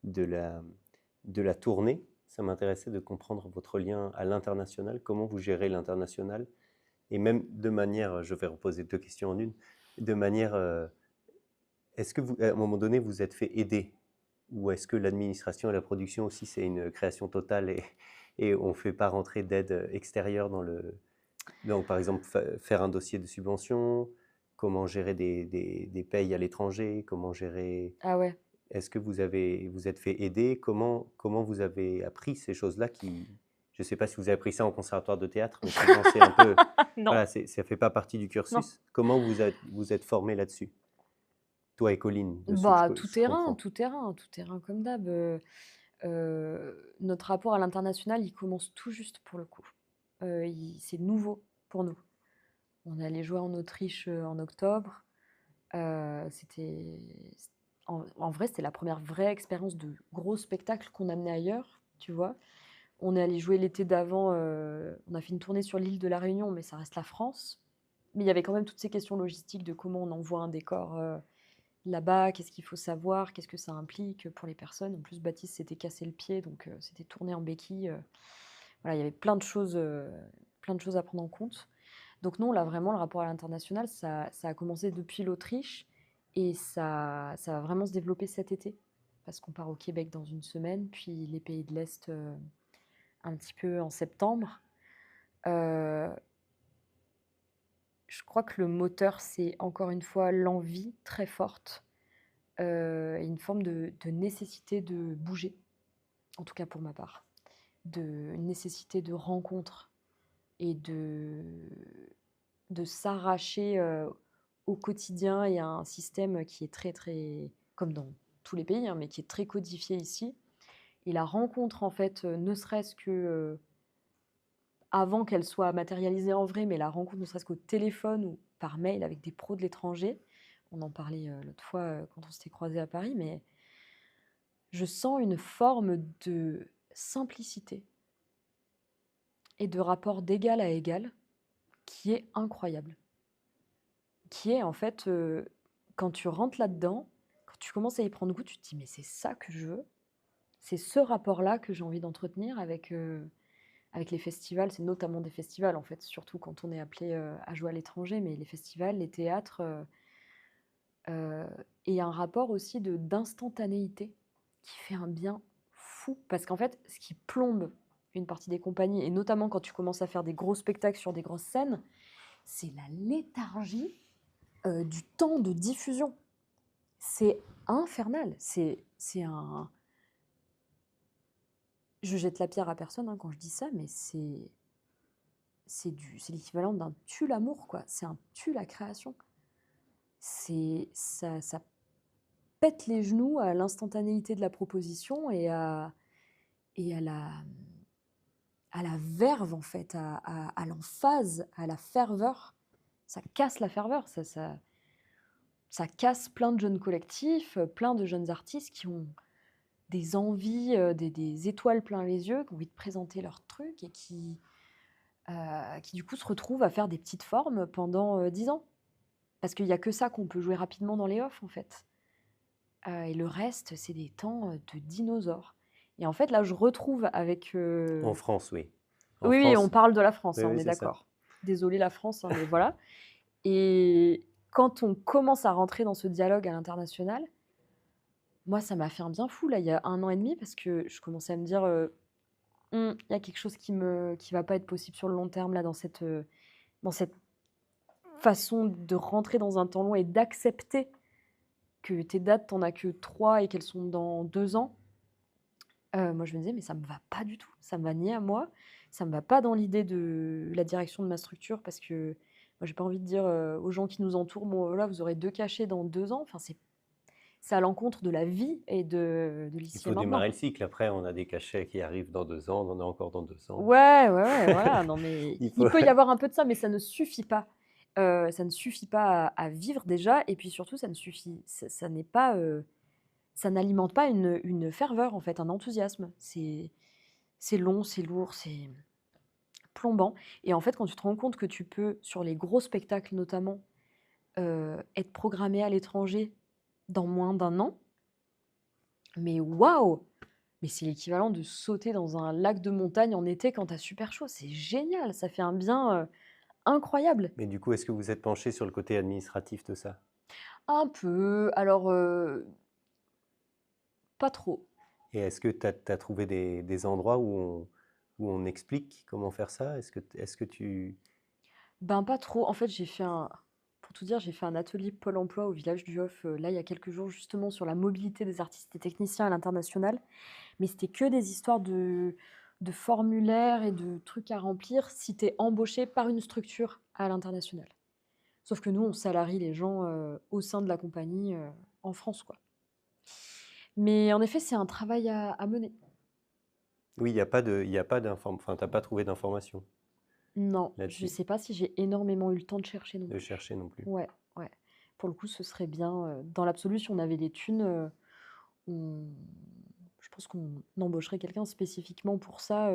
de la tournée, ça m'intéressait de comprendre votre lien à l'international, comment vous gérez l'international, et même de manière, je vais reposer 2 questions en une, de manière, est-ce que vous, à un moment donné, vous êtes fait aider, ou est-ce que l'administration et la production aussi, c'est une création totale et on ne fait pas rentrer d'aide extérieure dans le... Donc, par exemple, faire un dossier de subvention, comment gérer des payes à l'étranger, comment gérer... Ah ouais. Est-ce que vous êtes fait aider? Comment vous avez appris ces choses-là qui... Je ne sais pas si vous avez appris ça en conservatoire de théâtre, mais souvent c'est un peu... Non, Voilà, ça ne fait pas partie du non. cursus. Comment vous êtes formé là-dessus? Toi et Colline, de ce que Bah, je comprends. tout terrain comme d'hab, notre rapport à l'international, il commence tout juste pour le coup. C'est nouveau pour nous. On est allé jouer en Autriche, en octobre. C'était en vrai, c'était la première vraie expérience de gros spectacle qu'on amenait ailleurs, tu vois? On est allé jouer l'été d'avant, on a fait une tournée sur l'île de la Réunion, mais ça reste la France. Mais il y avait quand même toutes ces questions logistiques de comment on envoie un décor, là-bas, qu'est-ce qu'il faut savoir, qu'est-ce que ça implique pour les personnes. En plus, Baptiste s'était cassé le pied, donc c'était tourné en béquille. Voilà, il y avait plein de choses à prendre en compte. Donc non, là, vraiment, le rapport à l'international, ça a commencé depuis l'Autriche et ça va vraiment se développer cet été parce qu'on part au Québec dans une semaine, puis les pays de l'Est un petit peu en septembre. Euh, je crois que le moteur, c'est encore une fois l'envie très forte et une forme de nécessité de bouger, en tout cas pour ma part, une nécessité de rencontre et de s'arracher au quotidien et à un système qui est très, très, comme dans tous les pays, hein, mais qui est très codifié ici. Et la rencontre, en fait, ne serait-ce que avant qu'elle soit matérialisée en vrai, mais la rencontre ne serait-ce qu'au téléphone ou par mail avec des pros de l'étranger. On en parlait l'autre fois quand on s'était croisés à Paris, mais je sens une forme de simplicité et de rapport d'égal à égal qui est incroyable. Qui est en fait, quand tu rentres là-dedans, quand tu commences à y prendre goût, tu te dis mais c'est ça que je veux. C'est ce rapport-là que j'ai envie d'entretenir avec les festivals. C'est notamment des festivals en fait, surtout quand on est appelé à jouer à l'étranger, mais les festivals, les théâtres, et un rapport aussi d'instantanéité qui fait un bien fou. Parce qu'en fait, ce qui plombe une partie des compagnies, et notamment quand tu commences à faire des gros spectacles sur des grosses scènes, c'est la léthargie du temps de diffusion. C'est infernal. C'est un... Je jette la pierre à personne quand je dis ça, mais c'est l'équivalent d'un tue l'amour, quoi. C'est un tue la création. Ça pète les genoux à l'instantanéité de la proposition et à la verve, en fait, à l'emphase, à la ferveur. Ça casse la ferveur, ça casse plein de jeunes collectifs, plein de jeunes artistes qui ont des envies, des étoiles plein les yeux, qui ont envie de présenter leur truc et qui du coup se retrouvent à faire des petites formes pendant 10 ans. Parce qu'il n'y a que ça qu'on peut jouer rapidement dans les offs, en fait. Et le reste, c'est des temps de dinosaures. Et en fait, là, je retrouve avec... En France, oui. En Oui, oui, on France, parle de la France, oui, hein, on oui, est c'est ça. d'accord. Désolée la France, hein, mais voilà. Et quand on commence à rentrer dans ce dialogue à l'international, moi, ça m'a fait un bien fou, là, il y a 1 an et demi, parce que je commençais à me dire, il y a quelque chose qui va pas être possible sur le long terme, là, dans cette façon de rentrer dans un temps long et d'accepter que tes dates, t'en as que 3 et qu'elles sont dans 2 ans. Moi, je me disais: «Mais ça me va pas du tout, ça me va ni à moi, ça me va pas dans l'idée de la direction de ma structure», parce que moi, j'ai pas envie de dire, aux gens qui nous entourent: «Bon, voilà, vous aurez 2 cachets dans 2 ans». Enfin, c'est à l'encontre de la vie et de Il l'ici et faut démarrer maintenant. le cycle. Après, on a des cachets qui arrivent dans 2 ans, on en a encore dans 2 ans. Ouais, ouais, ouais, voilà, non, mais Il il faut... peut y avoir un peu de ça, mais ça ne suffit pas. Ça ne suffit pas à vivre déjà et puis surtout ça n'est pas, ça n'alimente pas une ferveur, en fait, un enthousiasme. C'est long, c'est lourd, c'est plombant et en fait, quand tu te rends compte que tu peux, sur les gros spectacles notamment, être programmé à l'étranger dans moins d'1 an, mais waouh! Mais c'est l'équivalent de sauter dans un lac de montagne en été quand tu as super chaud. C'est génial, ça fait un bien, incroyable. Mais du coup, est-ce que vous êtes penché sur le côté administratif de ça? Un peu, alors, pas trop. Et est-ce que tu as trouvé des endroits où on explique comment faire ça? Est-ce que tu... Ben, pas trop. En fait, pour tout dire, j'ai fait un atelier Pôle emploi au village du Hof, là, il y a quelques jours, justement, sur la mobilité des artistes et techniciens à l'international. Mais c'était que des histoires de formulaires et de trucs à remplir si tu es embauché par une structure à l'international. Sauf que nous, on salarie les gens, au sein de la compagnie, en France, quoi. Mais en effet, c'est un travail à mener. Oui, il y a pas enfin, t'as pas trouvé d'informations Non, je là-dessus, sais pas si j'ai énormément eu le temps de chercher non de plus. chercher non plus. Ouais, ouais. Pour le coup, ce serait bien, dans l'absolu, si on avait les thunes, on je pense qu'on embaucherait quelqu'un spécifiquement pour ça,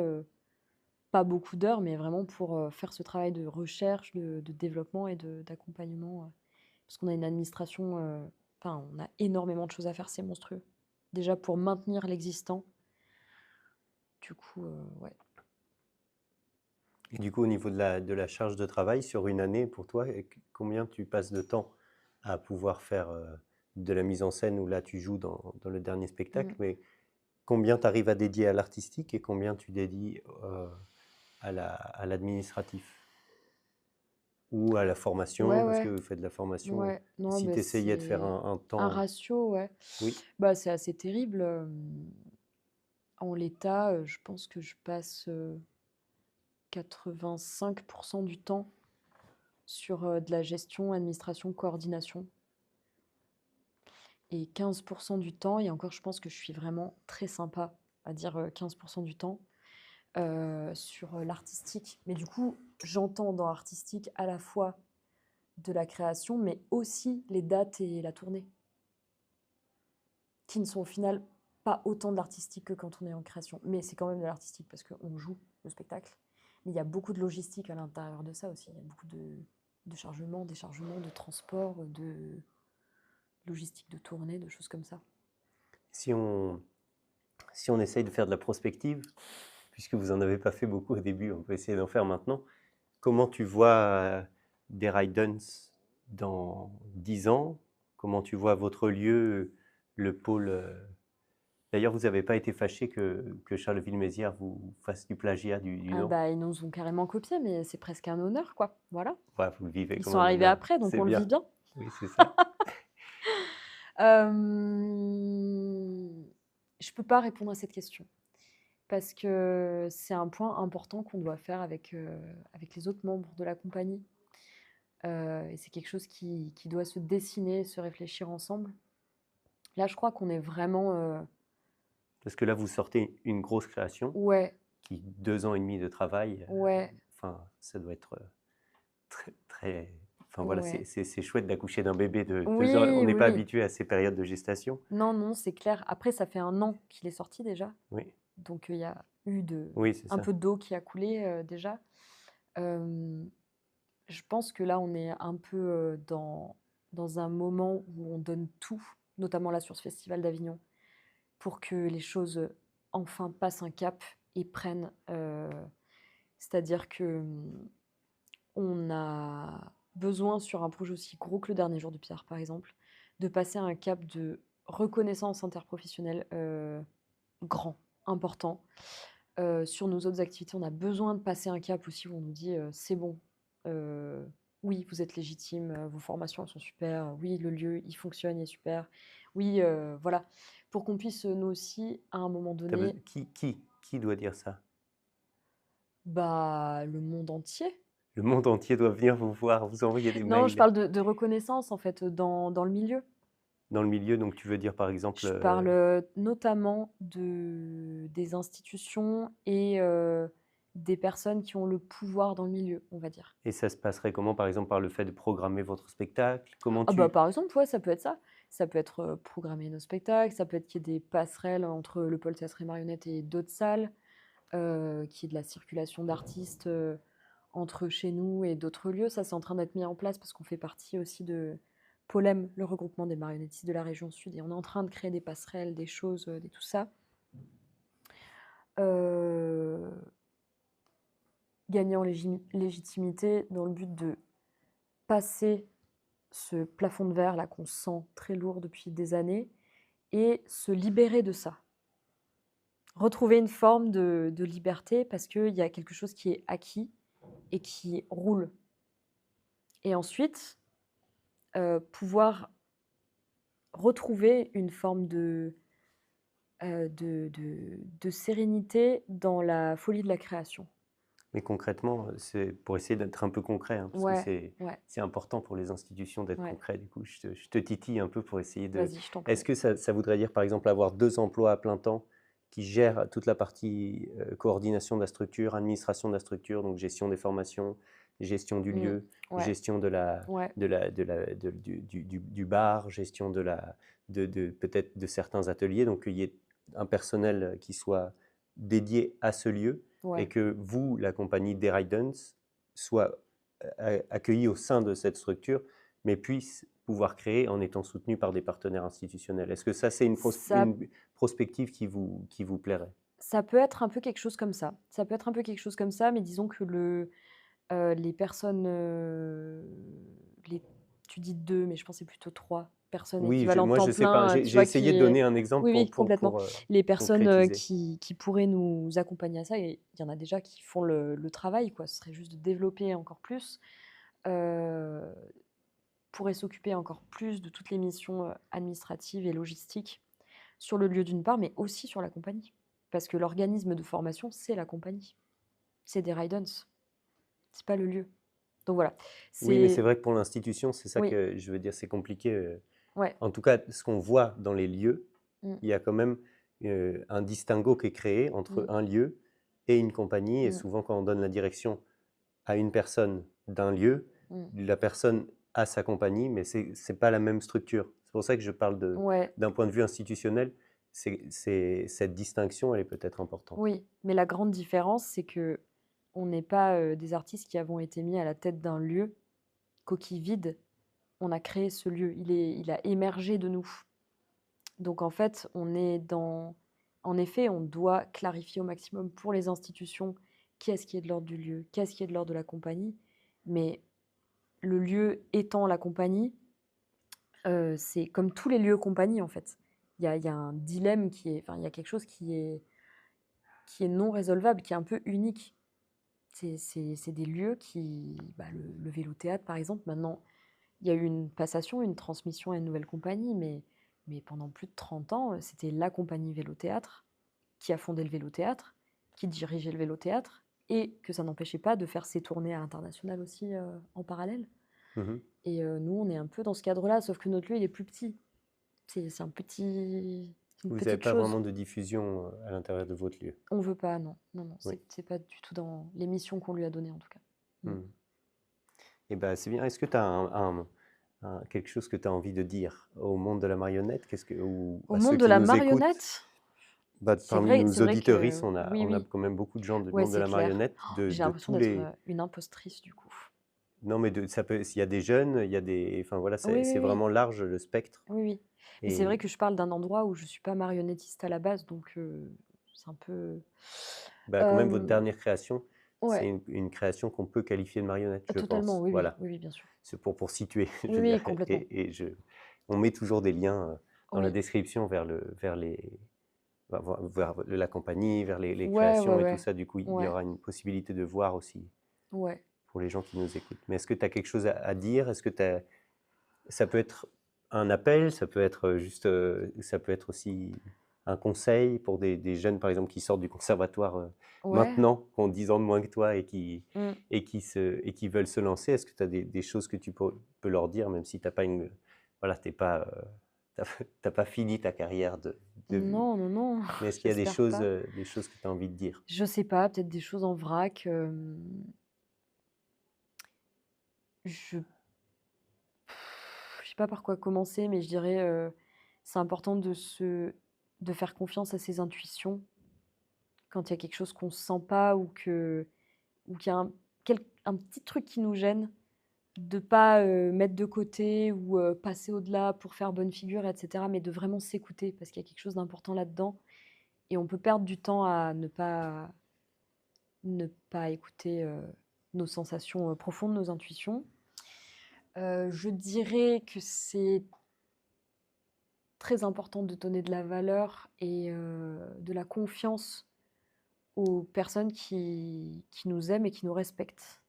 pas beaucoup d'heures, mais vraiment pour, faire ce travail de recherche, de développement et d'accompagnement, parce qu'on a une administration, enfin, on a énormément de choses à faire, c'est monstrueux. Déjà pour maintenir l'existant, du coup, ouais. Et du coup, au niveau de la charge de travail sur une année, pour toi, combien tu passes de temps à pouvoir faire de la mise en scène où là tu joues dans le dernier spectacle, Mmh. mais combien tu arrives à dédier à l'artistique et combien tu dédies à l'administratif ou à la Ouais, formation, parce que ouais, vous faites de la formation. ouais. Non, Si mais tu essayais de faire c'est un un temps, ratio, ouais. oui, Bah, c'est assez terrible, en l'état, je pense que je passe, 85 du temps sur, de la gestion, administration, coordination et 15 du temps et encore je pense que je suis vraiment très sympa à dire, 15 du temps, sur, l'artistique. Mais du coup, j'entends dans artistique à la fois de la création, mais aussi les dates et la tournée, qui ne sont au final pas autant de l'artistique que quand on est en création. Mais c'est quand même de l'artistique parce qu'on joue le spectacle. Mais il y a beaucoup de logistique à l'intérieur de ça aussi. Il y a beaucoup de chargement, déchargement, de transport, de logistique de tournée, de choses comme ça. si on, si on essaye de faire de la prospective, puisque vous n'en avez pas fait beaucoup au début, on peut essayer d'en faire maintenant. Comment tu vois des Rydens dans 10 ans? Comment tu vois votre lieu, le pôle D'ailleurs, vous n'avez pas été fâché que Charleville-Mézières vous fasse du plagiat du Ah nom? bah, ils nous ont carrément copié, mais c'est presque un honneur, quoi. Voilà. Ouais, vous le vivez Ils comme sont un arrivés honneur. après, donc C'est on le vit bien. bien. Oui, c'est ça. Je peux pas répondre à cette question parce que c'est un point important qu'on doit faire avec les autres membres de la compagnie. Et c'est quelque chose qui doit se dessiner, se réfléchir ensemble. Là, je crois qu'on est vraiment, Parce que là, vous sortez une grosse création ouais, qui 2 ans et demi de travail, ouais, enfin, ça doit être, très très enfin voilà, ouais. c'est chouette d'accoucher d'un bébé de 2 ans. On Oui, n'est oui, pas oui. habitué à ces périodes de gestation. Non, non, c'est clair. Après, ça fait 1 an qu'il est sorti déjà, Oui, donc il y a eu oui, c'est un ça. peu d'eau qui a coulé, déjà. Hem Je pense que là, on est un peu dans un moment où on donne tout, notamment là sur ce festival d'Avignon, pour que les choses enfin passent un cap et prennent. C'est-à-dire que on a besoin sur un projet aussi gros que le dernier jour de Pierre, par exemple, de passer un cap de reconnaissance interprofessionnelle grand, important. Sur nos autres activités, on a besoin de passer un cap aussi où on nous dit, «C'est bon, heu, oui, vous êtes légitime, vos formations, elles sont super, oui, le lieu, il fonctionne, il est super. Oui», voilà, pour qu'on puisse, nous aussi, à un moment Tu donné, qui doit dire ça? bah, le monde entier. Le monde entier doit venir vous voir, vous envoyer des Non, je mails parle de reconnaissance, en fait, dans le milieu. dans le milieu, donc tu veux dire, par exemple, Je parle, notamment des institutions et des personnes qui ont le pouvoir dans le milieu, on va dire. et ça se passerait comment, par exemple, par le fait de programmer votre spectacle? Comment Ah bah, tu par exemple, ouais, ça peut être ça. Ça peut être, programmer nos spectacles, ça peut être qu'il y ait des passerelles entre le pôle théâtre et marionnettes et d'autres salles, qu'il y ait de la circulation d'artistes, entre chez nous et d'autres lieux. Ça, c'est en train d'être mis en place parce qu'on fait partie aussi de Polem, le regroupement des marionnettistes de la région sud et on est en train de créer des passerelles, des choses, des tout ça. Heu, Gagner en légitimité dans le but de passer ce plafond de verre là qu'on sent très lourd depuis des années et se libérer de ça. Retrouver une forme de liberté parce qu'il y a quelque chose qui est acquis et qui roule. Et ensuite, pouvoir retrouver une forme de sérénité dans la folie de la création. mais concrètement, c'est pour essayer d'être un peu concret, hein, parce que Ouais, ouais, c'est important pour les institutions d'être ouais. concret. Du coup, je te titille un peu pour essayer de. Vas-y, je t'en Est-ce prie. que ça voudrait dire, par exemple, avoir 2 emplois à plein temps qui gèrent toute la partie coordination de la structure, administration de la structure, donc gestion des formations, gestion du Mmh. lieu, Ouais, gestion ouais. du bar, gestion peut-être de certains ateliers, donc qu'il y ait un personnel qui soit dédié à ce lieu et Ouais, que vous, la compagnie Deraidance, soit accueillie au sein de cette structure, mais puisse pouvoir créer en étant soutenu par des partenaires institutionnels. Est-ce que ça, c'est ça une prospective qui vous plairait? ça peut être un peu quelque chose comme ça. Ça peut être un peu quelque chose comme ça, mais disons que les personnes, les tu dis 2, mais je pensais plutôt 3 personnes Oui, équivalentes moi, je temps ne sais pas. plein, J'ai tu j'ai vois? essayé de donner un exemple Oui, oui, complètement. pour Les personnes, concrétiser. qui pourraient nous accompagner à ça et il y en a déjà qui font le travail, quoi. Ce serait juste de développer encore plus, heu, pourraient s'occuper encore plus de toutes les missions, administratives et logistiques sur le lieu d'une part, mais aussi sur la compagnie. Parce que l'organisme de formation, c'est la compagnie. C'est des Ridance, c'est pas le lieu. Donc voilà, Oui, mais c'est c'est vrai que pour l'institution, c'est ça oui, que je veux dire, c'est compliqué. ouais, En tout cas, ce qu'on voit dans les lieux, mmh, il y a quand même un distinguo qui est créé entre mmh, un lieu et une compagnie. Et mmh, souvent, quand on donne la direction à une personne d'un lieu, mmh. la personne a sa compagnie, mais ce n'est pas la même structure. C'est pour ça que je parle Ouais, d'un point de vue institutionnel. Cette distinction, elle est peut-être importante. oui, mais la grande différence, c'est que on n'est pas, des artistes qui avons été mis à la tête d'un lieu, coquille vide. On a créé ce lieu, il a émergé de nous. Donc en fait, on est dans en effet, on doit clarifier au maximum pour les institutions qu'est-ce qui est de l'ordre du lieu, qu'est-ce qui est de l'ordre de la compagnie. Mais le lieu étant la compagnie, c'est comme tous les lieux compagnie, en fait. il y a un dilemme enfin, il y a quelque chose qui est non résolvable, qui est un peu unique. C'est des lieux le vélo-théâtre, par exemple, maintenant, il y a eu une passation, une transmission à une nouvelle compagnie, mais pendant plus de 30 ans, c'était la compagnie vélo-théâtre qui a fondé le vélo-théâtre, qui dirigeait le vélo-théâtre, et que ça n'empêchait pas de faire ses tournées à l'international aussi en parallèle. Mhm. Et nous, on est un peu dans ce cadre-là, sauf que notre lieu, il est plus petit. C'est une Vous n'avez petite pas chose. vraiment de diffusion à l'intérieur de votre lieu. On veut pas, non. Non, non, Oui. c'est pas du tout dans les missions qu'on lui a données, en tout cas. Mhm. Eh ben, c'est bien. Est-ce que tu as quelque chose que tu as envie de dire au monde de la marionnette ou Au à ceux monde de qui la nous écoutent? marionnette, Parmi c'est nos vrai auditeuristes, que on a oui. quand même beaucoup de gens du Ouais, monde de c'est la clair. marionnette, J'ai de l'impression tous d'être les... une impostrice, du coup. Non, mais il y a des jeunes, il y a des... Enfin voilà, Oui, c'est oui, oui. vraiment large le spectre. Oui, oui. Mais c'est Et vrai que je parle d'un endroit où je suis pas marionnettiste à la base, donc c'est un peu... quand même, votre Euh, dernière création, c'est ouais, une création qu'on peut qualifier de marionnette, je totalement, pense. oui, oui, Voilà, oui, oui, bien sûr. c'est pour situer, je Oui, veux oui, dire. complètement. On met toujours des liens dans la Oui. description vers la compagnie, vers les Ouais, créations et tout ouais, ça. Du coup, il y ouais, aura une possibilité de voir aussi ouais. pour les gens qui nous écoutent. Mais est-ce que tu as quelque chose à dire? Est-ce que ça peut être un appel, ça peut être ça peut être aussi un conseil pour des jeunes, par exemple, qui sortent du conservatoire Ouais. maintenant, qui ont 10 ans de moins que toi et qui veulent se lancer. Est-ce que tu as des choses que tu peux leur dire, même si t'as pas voilà, t'as pas fini ta carrière Non, non, non, mais est-ce qu'il y a j'espère pas. des choses que tu as envie de dire? Je sais pas, peut-être des choses en vrac. Je sais pas par quoi commencer, mais je dirais, c'est important de faire confiance à ses intuitions quand il y a quelque chose qu'on sent pas ou qu'il y a un petit truc qui nous gêne, de pas, mettre de côté ou, passer au-delà pour faire bonne figure et cetera, mais de vraiment s'écouter parce qu'il y a quelque chose d'important là-dedans et on peut perdre du temps à ne pas écouter, nos sensations, profondes, nos intuitions. Je dirais que c'est très important de donner de la valeur et de la confiance aux personnes qui nous aiment et qui nous respectent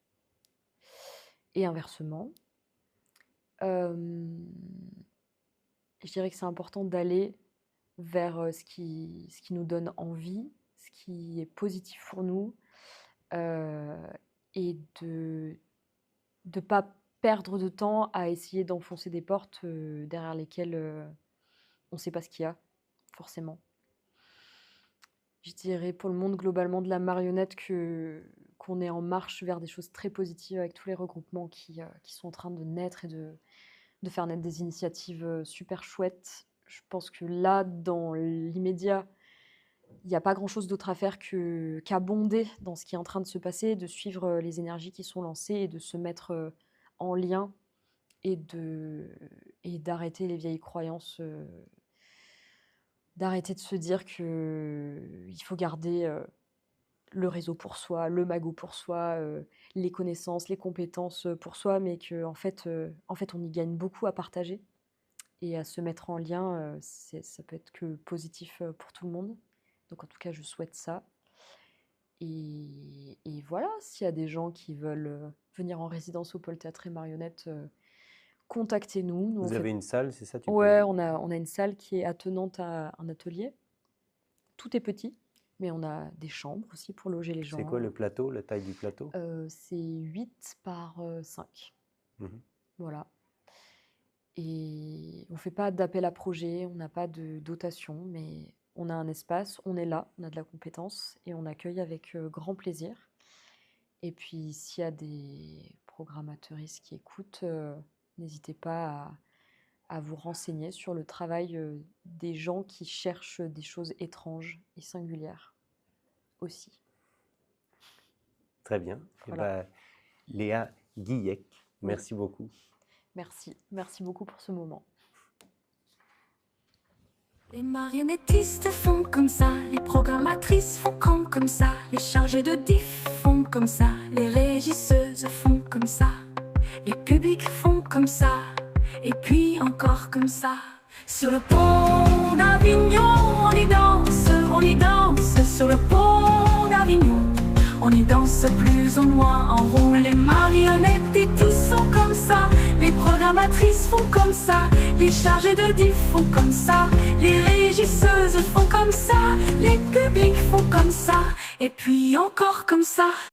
et inversement. Hem, je dirais que c'est important d'aller vers, ce qui nous donne envie, ce qui est positif pour nous, heu et de pas perdre de temps à essayer d'enfoncer des portes, derrière lesquelles, on ne sait pas ce qu'il y a, forcément. Je dirais pour le monde globalement de la marionnette qu'on est en marche vers des choses très positives avec tous les regroupements qui sont en train de naître et de faire naître des initiatives, super chouettes. Je pense que là, dans l'immédiat, il y a pas grand-chose d'autre à faire qu'abonder dans ce qui est en train de se passer, de suivre, les énergies qui sont lancées et de se mettre, en lien et d'arrêter les vieilles croyances, d'arrêter de se dire qu'il faut garder, le réseau pour soi, le magot pour soi, les connaissances, les compétences, pour soi, mais qu'en fait, on y gagne beaucoup à partager et à se mettre en lien, ça peut être que positif, pour tout le monde. Donc en tout cas, je souhaite ça et voilà, s'il y a des gens qui veulent, venir en résidence au Pôle Théâtre et Marionnettes, contactez-nous. Nous, on Vous fait avez une salle, c'est ça? ouais, on a une salle qui est attenante à un atelier. Tout est petit, mais on a des chambres aussi pour loger les C'est quoi gens. le plateau, la taille du plateau? C'est 8 par 5. Mhm. Voilà. Et on ne fait pas d'appel à projet, on n'a pas de dotation, mais on a un espace, on est là, on a de la compétence et on accueille avec grand plaisir. Et puis, s'il y a des programmateuristes qui écoutent, n'hésitez pas à vous renseigner sur le travail des gens qui cherchent des choses étranges et singulières aussi. Très bien. Eh Voilà. ben, Léa Guillec, Oui. merci beaucoup. Merci. Merci beaucoup pour ce moment. Les marionnettistes font comme ça, les programmatrices font comme ça, les chargés de diff font comme ça, les régisseuses font comme ça, les publics font comme ça, et puis encore comme ça. Sur le pont d'Avignon, on y danse sur le pont d'Avignon. On y danse plus ou moins en rond, les marionnettes et tous sont comme ça. Les programmatrices font comme ça, les chargés de diff font comme ça, les régisseuses font comme ça, les publics font comme ça, et puis encore comme ça.